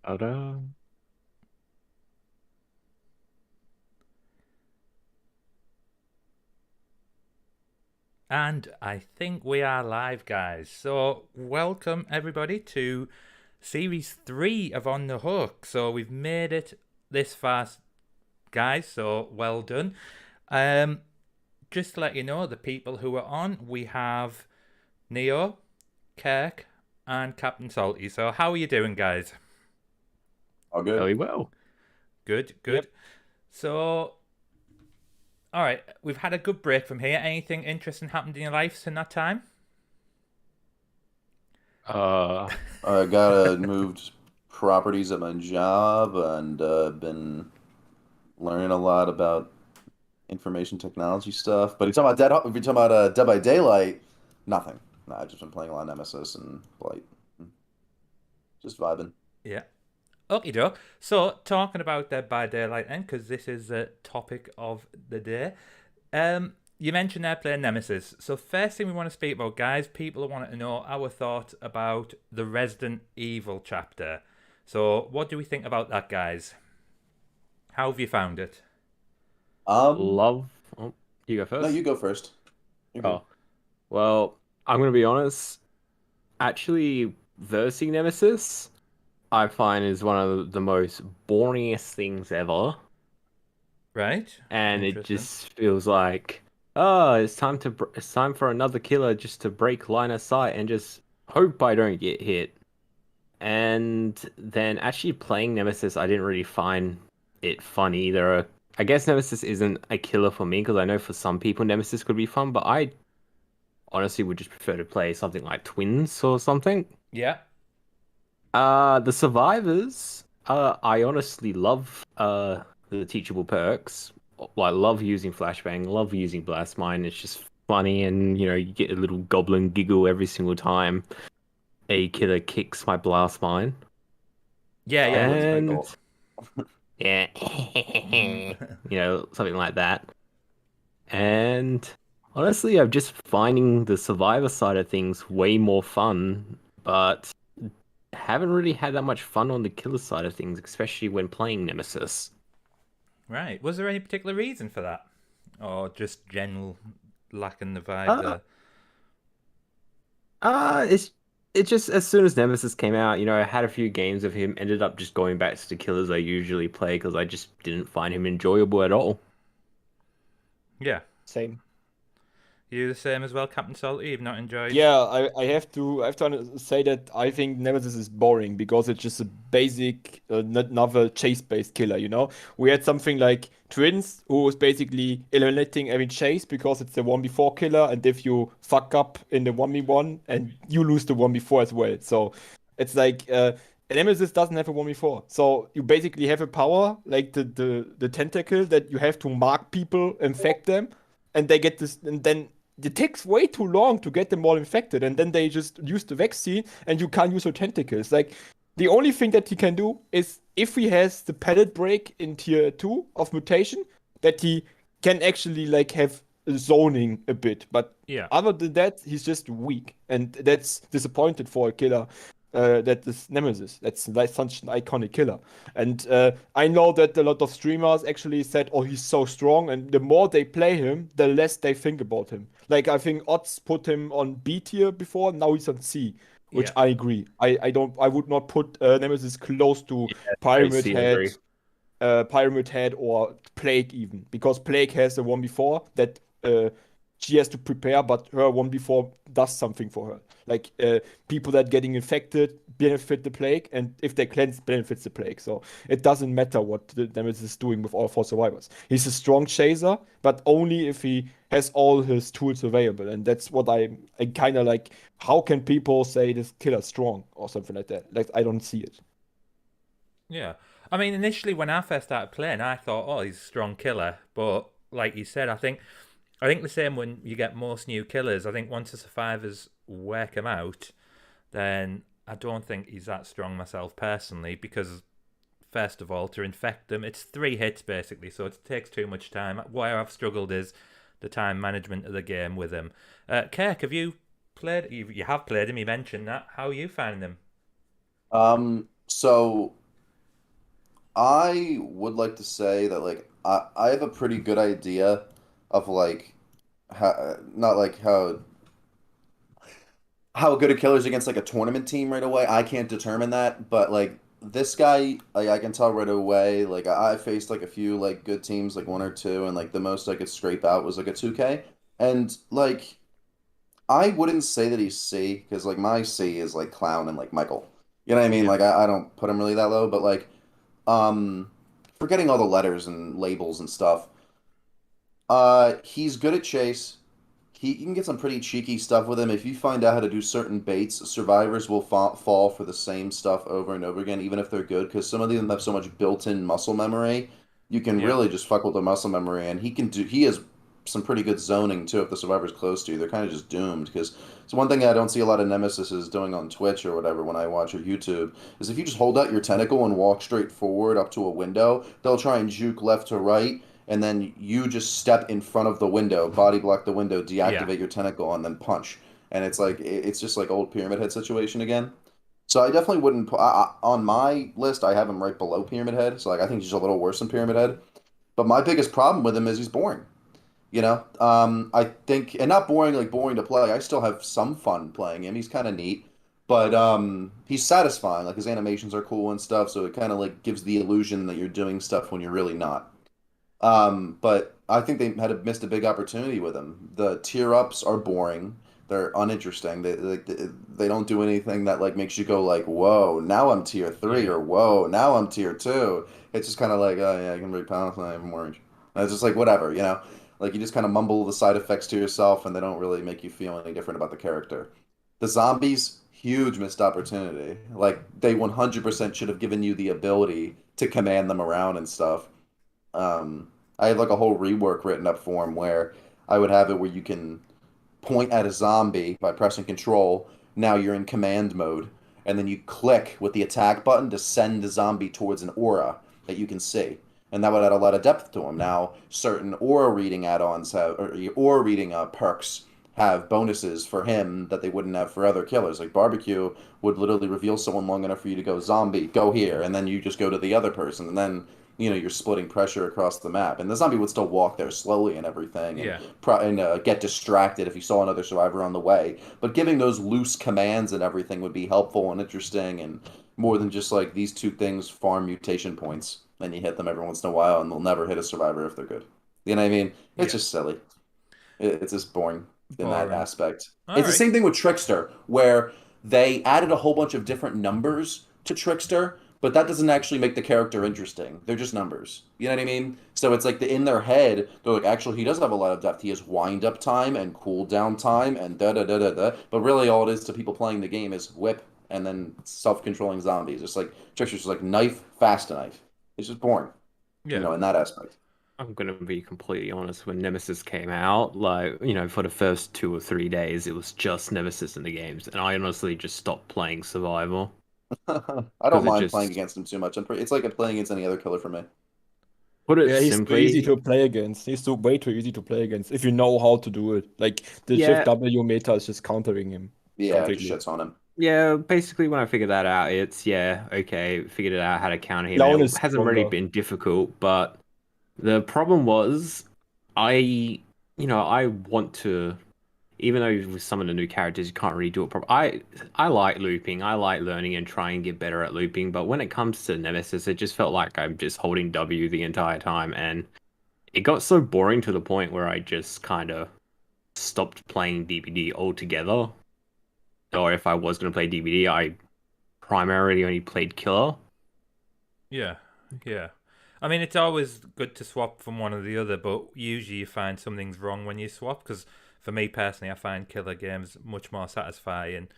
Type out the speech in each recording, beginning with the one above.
Ta-da. And I think we are live, guys. So, welcome everybody to series 3 of On the Hook. So, we've made it this far, guys. So, well done. Um, just to let you know, the people who are on, we have Neo, Kirk, and Captain Salty. So, how are you doing, guys? All good. Very well. Good, Yep. good. So, all right, we've had a good break from here. Anything interesting happened in your lives in that time? Uh, I got moved properties at my job and been learning a lot about information technology stuff. But if you're talking about Dead by Daylight, nothing. No, I've just been playing a lot of Nemesis and Blight. Just vibing. Yeah. Okay, doke. So, talking about Dead by Daylight then, because this is the topic of the day. You mentioned they're playing Nemesis. So, first thing we want to speak about, guys, people want to know our thoughts about the Resident Evil chapter. So, what do we think about that, guys? How have you found it? Um, love. Oh, you go no, first. you go first. You're good. Oh, well, I'm gonna be honest. Actually, versing Nemesis, I find is one of the most boringest things ever, Right? and it Interesting. just feels like, oh, it's time for another killer just to break line of sight and just hope I don't get hit. And then actually playing Nemesis, I didn't really find it fun either. I guess Nemesis isn't a killer for me because I know for some people Nemesis could be fun, but I honestly would just prefer to play something like Twins or something. Yeah. The survivors, I honestly love the teachable perks. Like love using flashbang, love using blast mine. It's just funny and you get a little goblin giggle every single time a killer kicks my blast mine. Yeah, yeah. Goblins And giggle. yeah, something like that. And honestly, I'm just finding the survivor side of things way more fun, but haven't really had that much fun on the killer side of things, especially when playing Nemesis. Right. Was there any particular reason for that? Or just general lack in the vibe Uh, there? it's just as soon as Nemesis came out, I had a few games of him, ended up just going back to the killers I usually play because I just didn't find him enjoyable at all. Yeah. Same. You the same as well, Captain Salty? You've not enjoyed. Yeah, I have to say that I think Nemesis is boring because it's just a basic novel chase-based killer, you know? We had something like Twins, who was basically eliminating every chase because it's the 1v4 killer, and if you fuck up in the 1v1 and you lose the 1v4 as well. So it's like Nemesis doesn't have a 1v4. So you basically have a power like the tentacle that you have to mark people, infect them, and they get this, and then it takes way too long to get them all infected, and then they just use the vaccine, and you can't use your tentacles. Like, the only thing that he can do is if he has the pallet break in tier 2 of mutation, that he can actually like have zoning a bit. But Yeah. other than that, he's just weak, and that's disappointed for a killer. That is Nemesis. That's like such an iconic killer. And I know that a lot of streamers actually said, "Oh, he's so strong," and the more they play him, the less they think about him. Like I think Odds put him on B tier before, now he's on C, which Yeah. I agree. I would not put Nemesis close to Yeah, I Pyramid see, I Head, agree. Pyramid Head or Plague even, because Plague has the one before that she has to prepare, but her one before does something for her. Like people that getting infected benefit the Plague, and if they cleanse, benefits the Plague. So it doesn't matter what the Nemesis is doing with all four survivors. He's a strong chaser, but only if he has all his tools available, and that's what I kind of like. How can people say this killer's strong or something like that? Like I don't see it. Yeah. I mean, initially when I first started playing, I thought, oh, he's a strong killer. But like you said, I think the same when you get most new killers. I think once the survivors work him out, then I don't think he's that strong myself personally. Because first of all, to infect them, it's 3 hits basically, so it takes too much time. Where I've struggled is the time management of the game with him. Kirk, have you played? You have played him. You mentioned that. How are you finding him? So I would like to say that like I have a pretty good idea of like how not like how good a killer's against like a tournament team right away. I can't determine that, but like this guy, like I can tell right away. Like I faced like a few like good teams, like one or two, and like the most I could scrape out was like a 2K. And like I wouldn't say that he's C because like my C is like Clown and like Michael. You know what I mean? Yeah, Like I don't put him really that low, but like um forgetting all the letters and labels and stuff. He's good at chase. You can get some pretty cheeky stuff with him. If you find out how to do certain baits, survivors will fall for the same stuff over and over again, even if they're good, because some of them have so much built-in muscle memory. You can yeah, really just fuck with the muscle memory, and he has some pretty good zoning too. If the survivor's close to you, they're kind of just doomed. Because it's one thing I don't see a lot of Nemesis is doing on Twitch or whatever when I watch or YouTube is if you just hold out your tentacle and walk straight forward up to a window, they'll try and juke left to right and then you just step in front of the window, body block the window, yeah, deactivate your tentacle, and then punch. And it's like it's just like old Pyramid Head situation again. So I definitely wouldn't put on my list. I have him right below Pyramid Head. So like I think he's a little worse than Pyramid Head. But my biggest problem with him is he's boring. I think, and not boring like boring to play. I still have some fun playing him. He's kind of neat, but he's satisfying. Like his animations are cool and stuff. So it kind of like gives the illusion that you're doing stuff when you're really not. But I think they missed a big opportunity with him. The tier ups are boring. They're uninteresting. They don't do anything that like makes you go like, "Whoa, now I'm tier 3," yeah, or "Whoa, now I'm tier 2." It's just kind of like, "Oh yeah, I can break pounds and I have orange." And it's just like whatever. Like you just kind of mumble the side effects to yourself, and they don't really make you feel any different about the character. The zombies, huge missed opportunity. Like they 100% should have given you the ability to command them around and stuff. I had like a whole rework written up for him where I would have it where you can point at a zombie by pressing control. Now you're in command mode, and then you click with the attack button to send the zombie towards an aura that you can see. And that would add a lot of depth to him. Now, certain aura reading add-ons have, or aura reading perks have bonuses for him that they wouldn't have for other killers. Like barbecue would literally reveal someone long enough for you to go zombie, go here, and then you just go to the other person, and then you're splitting pressure across the map, and the zombie would still walk there slowly and everything, and yeah, get distracted if you saw another survivor on the way. But giving those loose commands and everything would be helpful and interesting, and more than just like these two things farm mutation points, and you hit them every once in a while, and they'll never hit a survivor if they're good. You know what I mean? It's yeah. just silly. It's just boring in that Boring. aspect. All It's the right. same thing with Trickster, where they added a whole bunch of different numbers to Trickster, but that doesn't actually make the character interesting. They're just numbers. You know what I mean? So it's like in their head, they're like, actually, he does have a lot of depth. He has wind up time and cooldown time and da da da da da. But really, all it is to people playing the game is whip and then self-controlling zombies. It's like Trickster's just like knife, fast knife. It's just boring, Yeah, in that aspect. I'm gonna be completely honest. When Nemesis came out, like, for the first 2 or 3 days, it was just Nemesis in the games, and I honestly just stopped playing Survival I don't because it mind playing just against him too much. It's like playing against any other killer for me. put it Yeah, he's too easy simply. to play against. He's too way too easy to play against if you know how to do it. Like the Shift Yeah, W meta is just countering him Yeah, just completely. shits on him. yeah. Basically, when I figured that out, it's yeah, okay. Figured it out how to counter him, Clown and is it hasn't really stronger. been difficult. But the problem was, I, I want to. Even though with some of the new characters you can't really do it properly. I like looping. I like learning and trying to get better at looping. But when it comes to Nemesis, it just felt like I'm just holding W the entire time, and it got so boring to the point where I just kind of stopped playing DBD altogether. Or if I was going to play DBD, I primarily only played Killer. yeah, yeah. I mean, it's always good to swap from one or the other, but usually you find something's wrong when you swap. Because for me personally, I find killer games much more satisfying.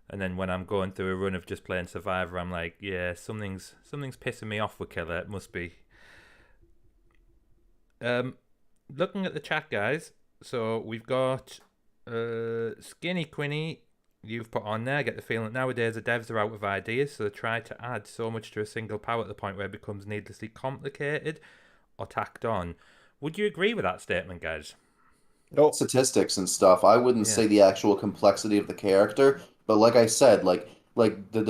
And then when I'm going through a run of just playing Survivor, I'm like, yeah, something's pissing me off with killer. It must be. Um, Looking at the chat, guys. So we've got Skinny Quinny. You've put on there. I get the feeling that nowadays the devs are out of ideas, so they try to add so much to a single power at the point where it becomes needlessly complicated or tacked on. Would you agree with that statement, guys? No, Statistics and stuff. I wouldn't Yeah, say the actual complexity of the character, but like I said, like the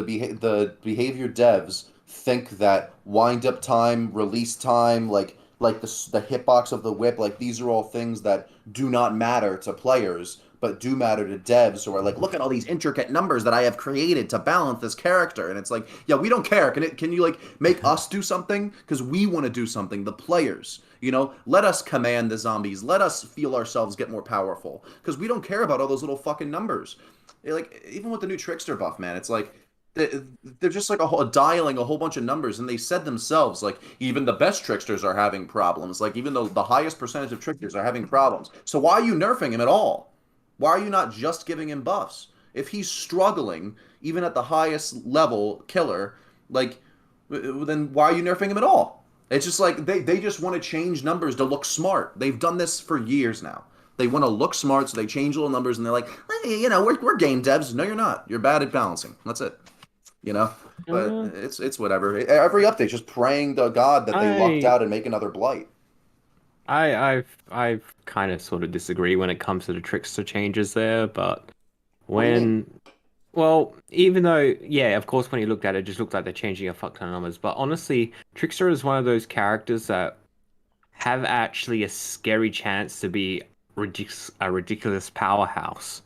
behavior devs think that wind up time, release time, like the hitbox of the whip, like these are all things that do not matter to players, but do matter to devs who are like, look at all these intricate numbers that I have created to balance this character, and it's like, yeah, we don't care. Can you like make us do something? Because we want to do something. The players, let us command the zombies. Let us feel ourselves get more powerful. Because we don't care about all those little fucking numbers. Like even with the new Trickster buff, man, it's like they're just like dialing a whole bunch of numbers, and they said themselves like even the best tricksters are having problems, like even though the highest percentage of tricksters are having problems. So why are you nerfing him at all? Why are you not just giving him buffs? If he's struggling even at the highest level killer, like then why are you nerfing him at all? It's just like they just want to change numbers to look smart. They've done this for years now. They want to look smart, so they change little numbers, and they're like, hey, we're game devs. No, you're not. You're bad at balancing. That's it. But it's whatever. Every update just praying to God that they lucked I out and make another blight. I've kind of sort of disagree when it comes to the Trickster changes there, but What do you mean? well, even though, yeah, of course, when you looked at it, it just looked like they're changing a fuck ton of numbers. But honestly, Trickster is one of those characters that have actually a scary chance to be a ridiculous powerhouse.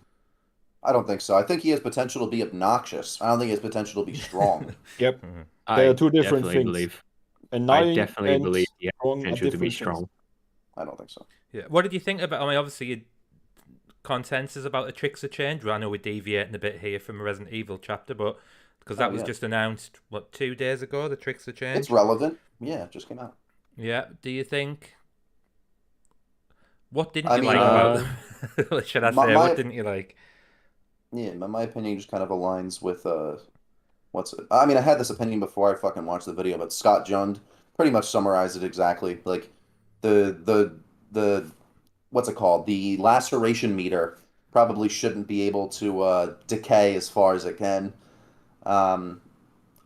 I don't think so. I think he has potential to be obnoxious. I don't think he has potential to be strong. Yep. Mhm. They are I two different definitely things. believe. I Annoying definitely and believe he has strong are potential to be different things. strong. I don't think so. Yeah. What did you think about? I mean, obviously, consensus about the Trickster change. I know we're deviating a bit here from a Resident Evil chapter, but because that was Yeah. just announced 2 days ago, the Trickster change. It's relevant. Yeah, it just came out. Yeah. Do you think? What didn't I you mean, like about them? Should I say? What my didn't you like? yeah, my opinion just kind of aligns with what's it? I mean, I had this opinion before I fucking watched the video, but Scott Jund pretty much summarized it exactly. Like the what's it called? The laceration meter probably shouldn't be able to decay as far as it can. Um,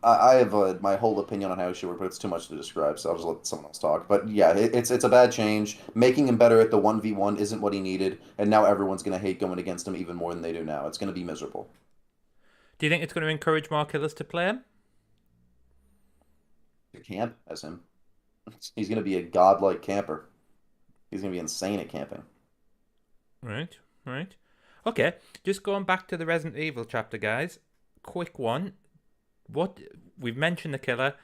I have my whole opinion on how he should work, but it's too much to describe, so I'll just let someone else talk. But yeah, it's a bad change. Making him better at the 1v1 isn't what he needed, and now everyone's gonna hate going against him even more than they do now. It's gonna be miserable. Do you think it's going to encourage more killers to play him? To camp as him, he's gonna be a godlike camper. He's gonna be insane at camping. Right. Right. Okay. Just going back to the Resident Evil chapter, guys. Quick one. What we've mentioned the killer.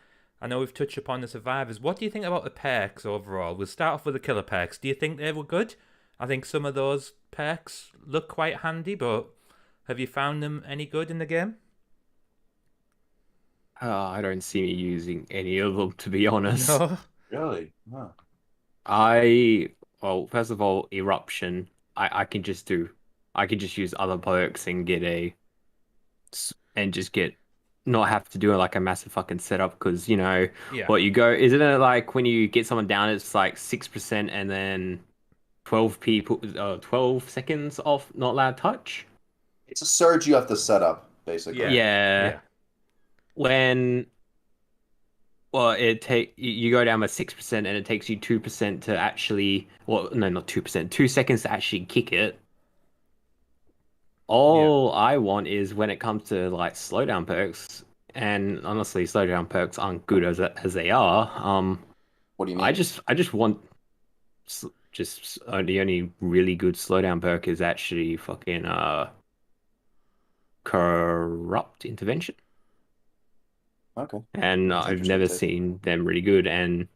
I know we've touched upon the survivors. What do you think about the perks overall? We'll start off with the killer perks. Do you think they were good? I think some of those perks look quite handy, but have you found them any good in the game? I don't see me using any of them, to be honest. No. Really? Huh. Well, first of all, eruption. I can just use other perks and just get not have to do like a massive fucking setup because Yeah. isn't it like when you get someone down, it's like 6% and then 12 seconds off not allowed touch. It's a surge you have to set up, basically. Yeah. Yeah. When you go down by 6% and it takes you 2% to actually, well, no, not 2%, 2 seconds to actually kick it. All I want is when it comes to like slowdown perks, and honestly, slowdown perks aren't good as they are. What do you mean? I just want the only really good slowdown perk is actually fucking corrupt intervention. Okay. And That's I've interesting never take. seen them really good. And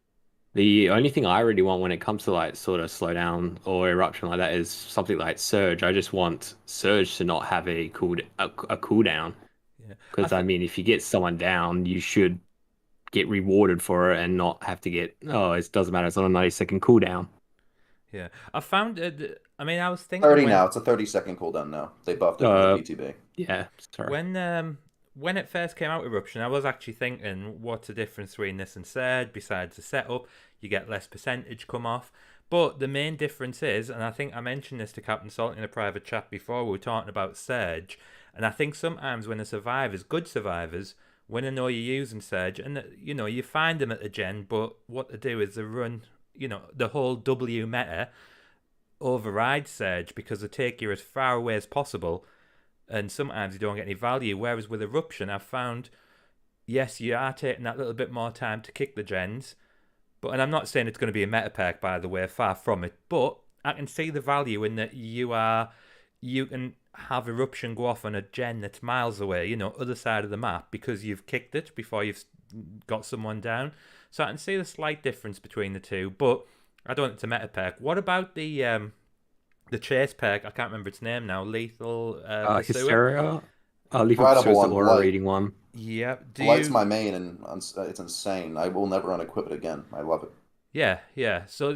the only thing I really want when it comes to like sort of slowdown or eruption like that is something like surge. I just want surge to not have a cooldown. Yeah. Because I mean, if you get someone down, you should get rewarded for it and not have to get, oh, it doesn't matter, it's on a 90-second cooldown. Yeah. I found I mean, I was thinking 30 now. It's a 30-second cooldown now. They buffed it for the BTB. Yeah, sorry. When it first came out, eruption, I was actually thinking, what's the difference between this and surge? Besides the setup, you get less percentage come off. But the main difference is, and I think I mentioned this to Captain Salt in a private chat before, we were talking about surge, and I think sometimes when the survivors, good survivors, when they know you're using surge, and you find them at the gen, but what they do is they run, the whole W meta override surge because they take you as far away as possible, and sometimes you don't get any value. Whereas with eruption, I've found yes, you are taking that little bit more time to kick the gens, but and I'm not saying it's going to be a meta perk, by the way, far from it. But I can see the value in that you can have eruption go off on a gen that's miles away, other side of the map, because you've kicked it before you've got someone down. So I can see the slight difference between the two, but I don't think it's a meta perk. What about the chase perk? I can't remember its name now. Lethal Pursuer. Hysteria. Lethal Incredible Pursuer's the on aura Blight. reading one. Yeah. Blight's my main, and it's insane. I will never unequip it again. I love it. Yeah. So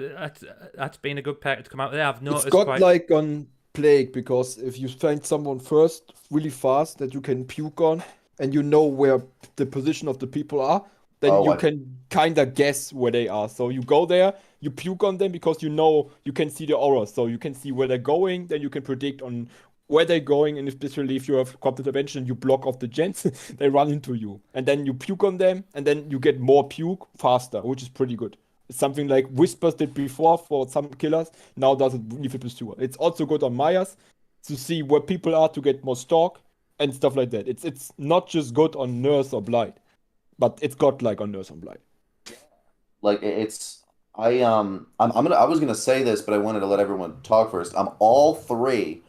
that's been a good perk to come out there. I've It's noticed godlike on Plague because if you find someone first really fast that you can puke on and you know where the position of the people are, then Oh, you can kind of guess where they are. So you go there, you puke on them because you know you can see the aura. So you can see where they're going, then you can predict on where they're going, and especially if you have corrupt intervention, you block off the gens, they run into you. And then you puke on them, and then you get more puke faster, which is pretty good. It's something like Whispers did before for some killers, now does it Lethal Pursuer. It's also good on Myers to see where people are to get more stalk and stuff like that. It's not just good on Nurse or Blight, but it's godlike on Nurse and Blight. Like it's I was gonna say this, but I wanted to let everyone talk first. All three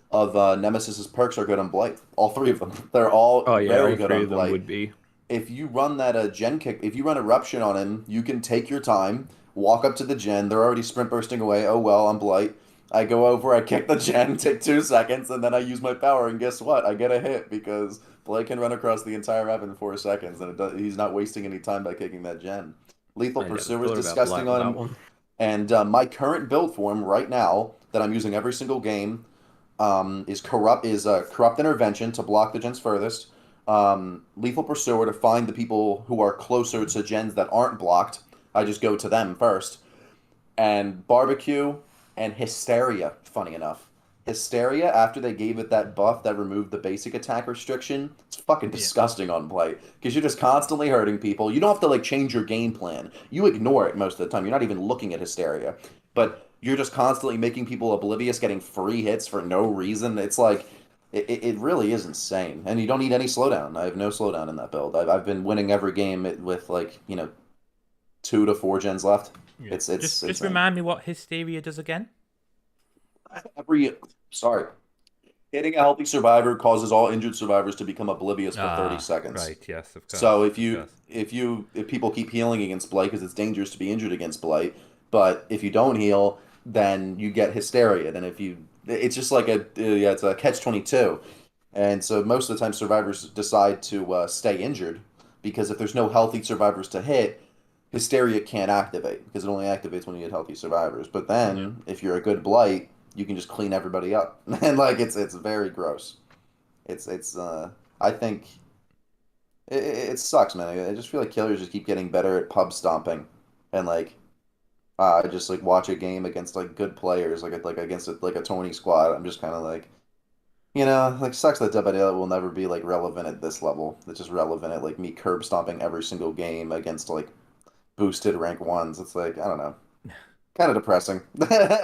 of Nemesis's perks are good on Blight. All three of them. They're all Oh yeah, very all good three on of them Blight. would be. If you run that gen kick, if you run eruption on him, you can take your time, walk up to the gen. They're already sprint bursting away. Oh well, I'm Blight. I go over, I kick the gen, take 2 seconds, and then I use my power. And guess what? I get a hit because Blight can run across the entire map in 4 seconds, and he's not wasting any time by kicking that gen. Lethal I never Pursuer is thought about disgusting Blight with on that him. one. And my current build for him right now that I'm using every single game is corrupt intervention to block the gens furthest. Lethal Pursuer to find the people who are closer to gens that aren't blocked. I just go to them first. And Barbecue and Hysteria, funny enough. Hysteria, after they gave it that buff that removed the basic attack restriction, it's fucking disgusting on play. Because you're just constantly hurting people. You don't have to like change your game plan. You ignore it most of the time. You're not even looking at Hysteria. But you're just constantly making people oblivious, getting free hits for no reason. It's like it really is insane. And you don't need any slowdown. I have no slowdown in that build. I've been winning every game with like, 2 to 4 gens left. Yeah. It's just insane. remind me what Hysteria does again. Sorry. Hitting a healthy survivor causes all injured survivors to become oblivious for 30 seconds. Right, yes, of course. So of course. if people keep healing against Blight because it's dangerous to be injured against Blight, but if you don't heal, then you get Hysteria. Then it's just like it's a catch-22. And so most of the time survivors decide to stay injured because if there's no healthy survivors to hit, Hysteria can't activate because it only activates when you get healthy survivors. But then if you're a good Blight, you can just clean everybody up. And like it's very gross. It's I think it sucks, man. I just feel like killers just keep getting better at pub stomping, and like I just like watch a game against like good players, like against a Tony squad. I'm just kind of like, like sucks that Dead by Daylight will never be like relevant at this level. It's just relevant at like me curb stomping every single game against like boosted rank ones. It's like I don't know, kind of depressing.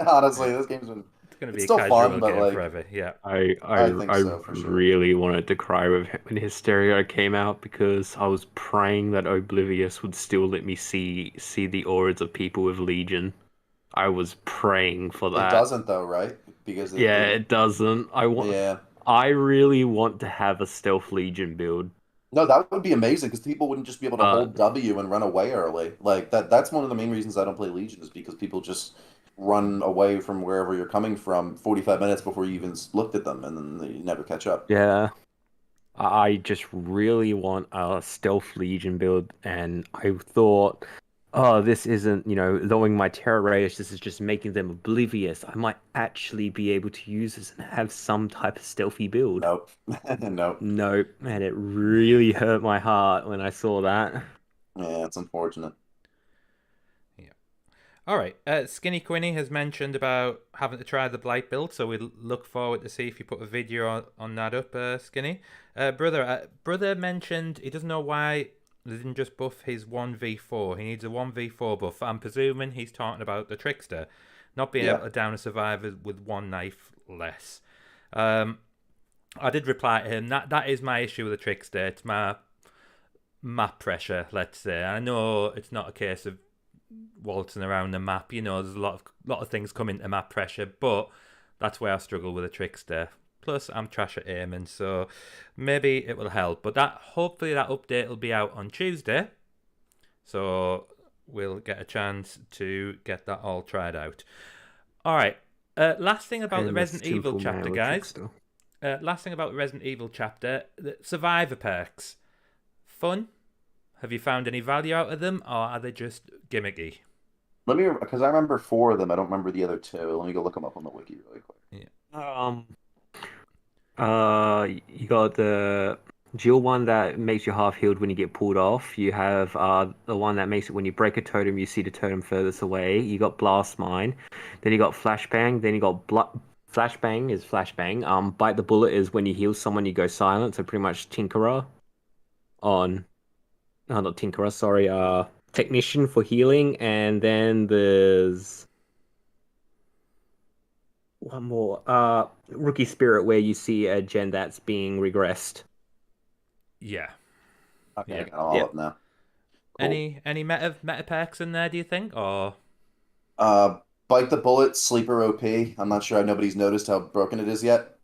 Honestly, this game's been. It's going to be It's a still casual fun, but game like forever. Yeah. I think so for sure. really wanted to cry when Hysteria came out because I was praying that Oblivious would still let me see the auras of people with Legion. I was praying for It that. doesn't though, right? Because It doesn't. yeah. I really want to have a Stealth Legion build. No, that would be amazing because people wouldn't just be able to hold W and run away early. Like that's one of the main reasons I don't play Legion is because people just run away from wherever you're coming from 45 minutes before you even looked at them and then you never catch up. Yeah. I just really want a Stealth Legion build, and I thought, oh, this isn't, lowering my terror radius, this is just making them oblivious. I might actually be able to use this and have some type of stealthy build. Nope. Nope. Nope. And it really hurt my heart when I saw that. Yeah, it's unfortunate. All right. Skinny Quinny has mentioned about having to try the Blight build, so we look forward to see if you put a video on that up, Skinny. Brother mentioned he doesn't know why they didn't just buff his 1v4. He needs a 1v4 buff. I'm presuming he's talking about the Trickster, not being able to down a survivor with one knife less. I did reply to him. That is my issue with the Trickster. It's my map pressure, let's say. I know it's not a case of waltzing around the map. There's a lot of things come into map pressure, but that's where I struggle with a Trickster. Plus, I'm trash at aiming, so maybe it will help. But hopefully that update will be out on Tuesday, so we'll get a chance to get that all tried out. All right. Last thing about the Resident Evil chapter, guys. Last thing about the Resident Evil chapter, the survivor perks. Fun? Have you found any value out of them, or are they just gimmicky? Because I remember 4 of them. I don't remember the other 2. Let me go look them up on the wiki really quick. Yeah. You got the Jill one that makes you half healed when you get pulled off. You have the one that makes it when you break a totem, you see the totem furthest away. You got Blast Mine. Then you got Flashbang. Then you got Flashbang is Flashbang. Bite the Bullet is when you heal someone, you go silent. So pretty much Tinkerer on... No, not Tinkerer, sorry. Technician for healing. And then there's... one more. Rookie Spirit, where you see a gen that's being regressed. Yeah. Okay, Yeah. I got them all up now. Cool. Any meta perks in there, do you think? Or Bite the Bullet, Sleeper OP. I'm not sure. Nobody's noticed how broken it is yet.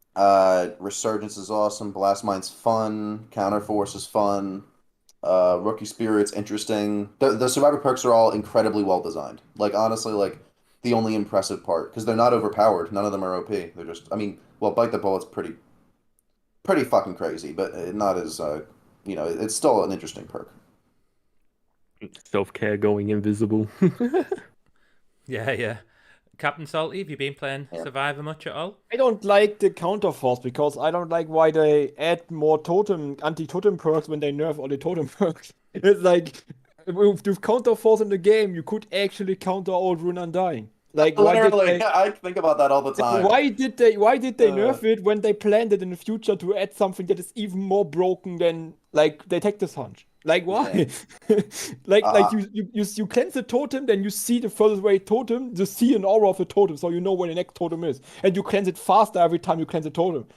Resurgence is awesome. Blast Mine's fun. Counterforce is fun. Rookie Spirit's interesting. The survivor perks are all incredibly well designed. Like, honestly, like, the only impressive part, because they're not overpowered. None of them are OP. They're just, Bite the Bullet's pretty fucking crazy, but not as, it's still an interesting perk. Self-care going invisible. yeah. Captain Salty, have you been playing Survivor much at all? I don't like the counterforce because I don't like why they add more anti-totem perks when they nerf all the totem perks. It's like, with counterforce in the game, you could actually counter all Rune Undying. Like, literally, I think about that all the time. Why did they nerf it when they planned it in the future to add something that is even more broken than like Detective Hunch? Like, why? You cleanse the totem, then you see the furthest away totem, you see an aura of the totem, so you know where the next totem is, and you cleanse it faster every time you cleanse the totem.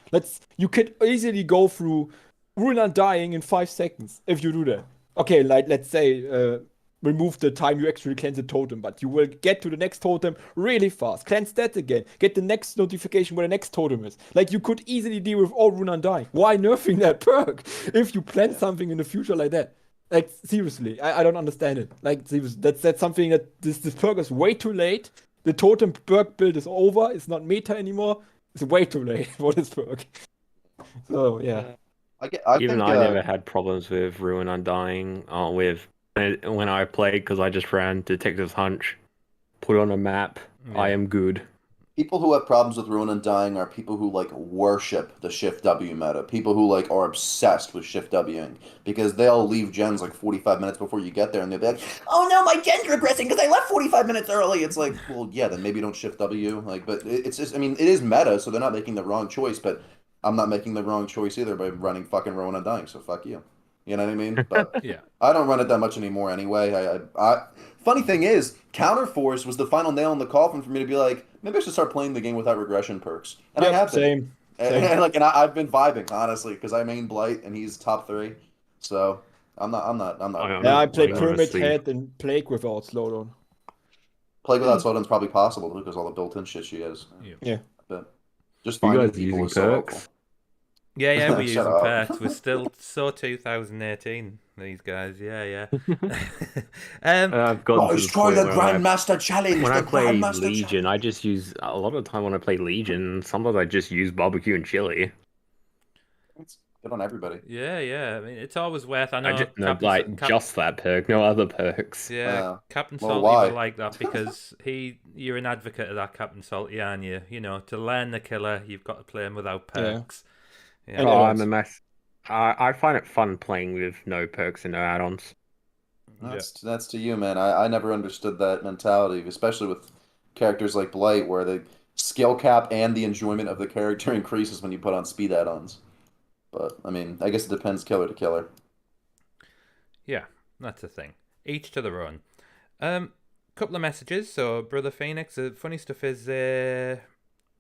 You could easily go through Rune Undying in 5 seconds if you do that. Okay, like let's say remove the time you actually cleanse the totem, but you will get to the next totem really fast. Cleanse that again. Get the next notification where the next totem is. Like, you could easily deal with all Rune Undying. Why nerfing that perk if you plan something in the future like that? Like, seriously, I don't understand it. Like, seriously, that's something that this perk is way too late. The totem perk build is over. It's not meta anymore. It's way too late for this perk. So, yeah. I never had problems with Ruin Undying when I played, because I just ran Detective Hunch, put on a map. Yeah. I am good. People who have problems with Ruin Undying are people who like worship the Shift W meta. People who like are obsessed with Shift Wing, because they'll leave gens like 45 minutes before you get there, and they'll be like, "Oh no, my gen's regressing because I left 45 minutes early." It's like, well, yeah, then maybe don't Shift W. Like, but it's just, it is meta, so they're not making the wrong choice. But I'm not making the wrong choice either by running fucking Ruin Undying. So fuck you. You know what I mean? But yeah. I don't run it that much anymore anyway. Funny thing is, Counterforce was the final nail in the coffin for me to be like, maybe I should start playing the game without regression perks. And I have been. Same. And I've been vibing, honestly, because I main Blight and he's top 3. So I'm not. Yeah, I played Pyramid Head and Plague without slowdown. Plague without slowdown's probably possible because all the built-in shit she has. Yeah. But just finding people is so helpful. Yeah, we're using perks. We're still so 2018, these guys. Yeah. I've got let's try the Grandmaster Challenge. When I play Legion, I just use, a lot of the time when I play Legion, sometimes I just use barbecue and chili. It's good on everybody. Yeah. I mean, it's always worth. I know. Just that perk, no other perks. Yeah, Captain Salty would like that because you're an advocate of that, Captain Salty, aren't you? You know, to learn the killer, you've got to play him without perks. Yeah. I'm a mess. I find it fun playing with no perks and no add-ons. That's to you, man. I never understood that mentality, especially with characters like Blight, where the skill cap and the enjoyment of the character increases when you put on speed add-ons. But, I mean, I guess it depends killer to killer. Yeah, that's the thing. Each to their own. Couple of messages. So, Brother Phoenix, the funny stuff is...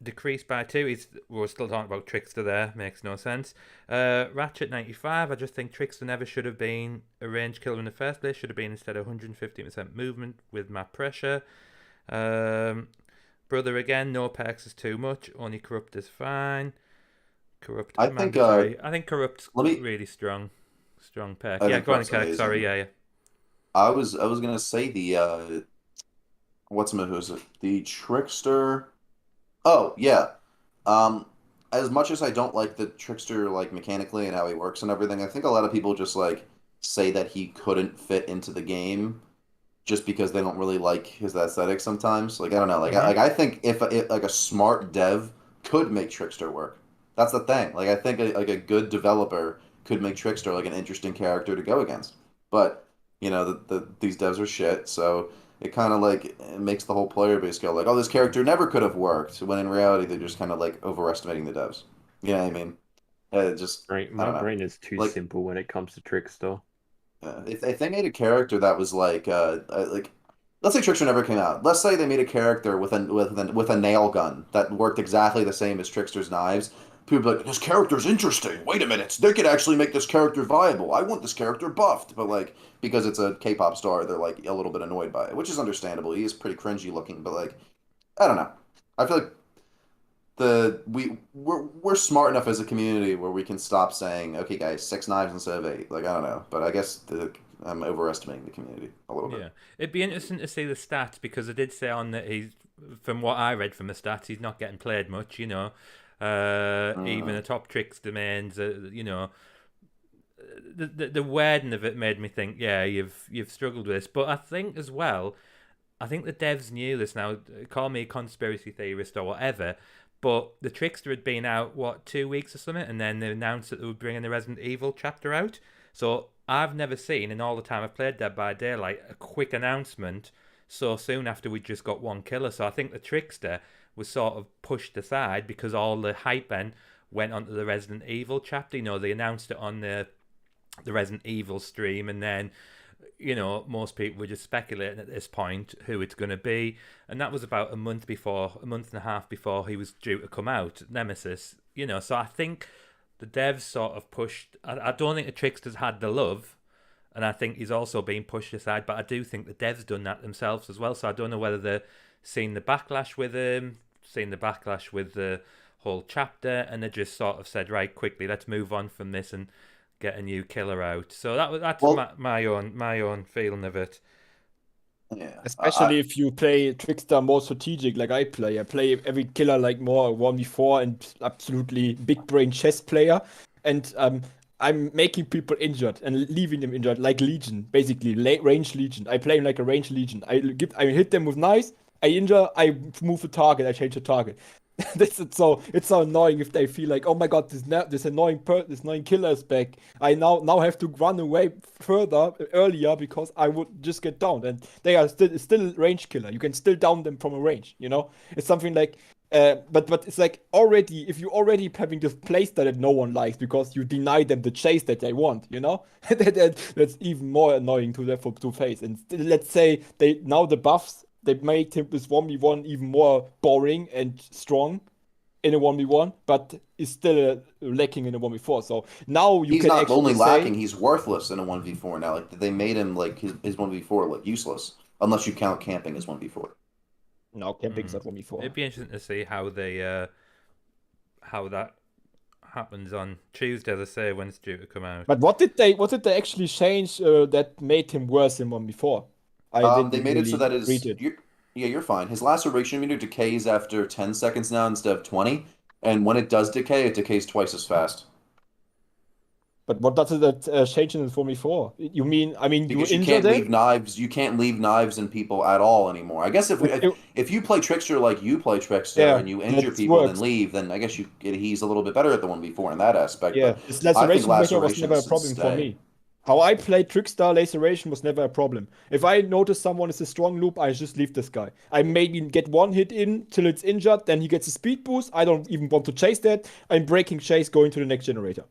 decreased by 2. We're still talking about Trickster there, makes no sense. Ratchet 95, I just think Trickster never should have been a range killer in the first place. Should have been instead of 150% movement with map pressure. Brother again, no perks is too much. Only corrupt is fine. Corrupt I is think mandatory. I think corrupt's let me. really strong perk. I Yeah, think go on, Corrupt's Kirk. Sorry, amazing. yeah. I was gonna say the who's it? The Trickster. Oh yeah. Um, as much as I don't like the Trickster like mechanically and how he works and everything, I think a lot of people just like say that he couldn't fit into the game just because they don't really like his aesthetic sometimes. Like I don't know, Mm-hmm. I think if like a smart dev could make Trickster work. That's the thing. Like I think like a good developer could make Trickster like an interesting character to go against. But these devs are shit, so it kind of like it makes the whole player base go like, oh, this character never could have worked. When in reality, they're just kind of like overestimating the devs. You know what I mean? Just Right, I my don't know. brain is too Like simple when it comes to Trickster. if they made a character that was like let's say Trickster never came out. Let's say they made a character with a nail gun that worked exactly the same as Trickster's knives. People be like, this character's interesting. Wait a minute, they could actually make this character viable. I want this character buffed, but like because it's a K-pop star, they're like a little bit annoyed by it, which is understandable. He is pretty cringy looking, but like I don't know. I feel like we're smart enough as a community where we can stop saying, okay, guys, 6 knives instead of 8. Like I don't know, but I guess I'm overestimating the community a little bit. Yeah, it'd be interesting to see the stats because I did say on that from what I read from the stats, he's not getting played much. Even Mm. the top tricks domains, the wording of it made me think, yeah, you've struggled with this. But I think as well, I think the devs knew this now. Call me a conspiracy theorist or whatever, but the Trickster had been out what 2 weeks or something, and then they announced that they were bringing the Resident Evil chapter out. So I've never seen in all the time I've played Dead by Daylight a quick announcement so soon after we just got one killer. So I think the Trickster was sort of pushed aside because all the hype then went onto the Resident Evil chapter. They announced it on the Resident Evil stream, and then most people were just speculating at this point who it's going to be, and that was about a month and a half before he was due to come out, Nemesis. So I think the devs sort of pushed. I don't think the Trickster's had the love, and I think he's also been pushed aside. But I do think the devs done that themselves as well. So I don't know whether they're seeing the backlash with him, seeing the backlash with the whole chapter, and they just sort of said, right, quickly, let's move on from this and get a new killer out. So that's Well, my own feeling of it. yeah, Especially if you play Trickster more strategic like I play. I play every killer like more 1v4 and absolutely big brain chess player. And I'm making people injured and leaving them injured like Legion, basically range Legion. I play him like a range Legion. I hit them with knives, I injure, I move the target, I change the target. It's so annoying if they feel like, oh my god, this annoying killer is back. I now have to run away further earlier because I would just get downed, and they are still range killer. You can still down them from a range. It's something like. But it's like already if you already having this playstyle that no one likes because you deny them the chase that they want, that's even more annoying to face. And let's say now the buffs they made him this 1v1 even more boring and strong in a 1v1, but is still lacking in a 1v4. So now you he's can not only actually say, lacking; he's worthless in a 1v4 now. Like they made him like his 1v4 look useless unless you count camping as 1v4. no, camping's Mm. not 1v4. It'd be interesting to see how that happens on Tuesday, as I say, when it's due to come out. But what did they actually change that made him worse in 1v4? I They didn't made it so really that read it. you're fine. His laceration meter decays after 10 seconds now instead of 20, and when it does decay, it decays twice as fast. But what does that change in the 1v4? You mean, you Because you injure can't them? leave knives, you can't leave knives in people at all anymore. I guess But if you play Trickster like you play Trickster yeah, and you injure that people and then works. leave, then I guess he's a little bit better at the 1v4 in that aspect. Yeah, But this I think laceration meter was never a lacerations problem for stay. me. How I played Trickstar, laceration was never a problem. If I notice someone is a strong loop, I just leave this guy. I maybe get one hit in till it's injured, then he gets a speed boost. I don't even want to chase that. I'm breaking chase, going to the next generator.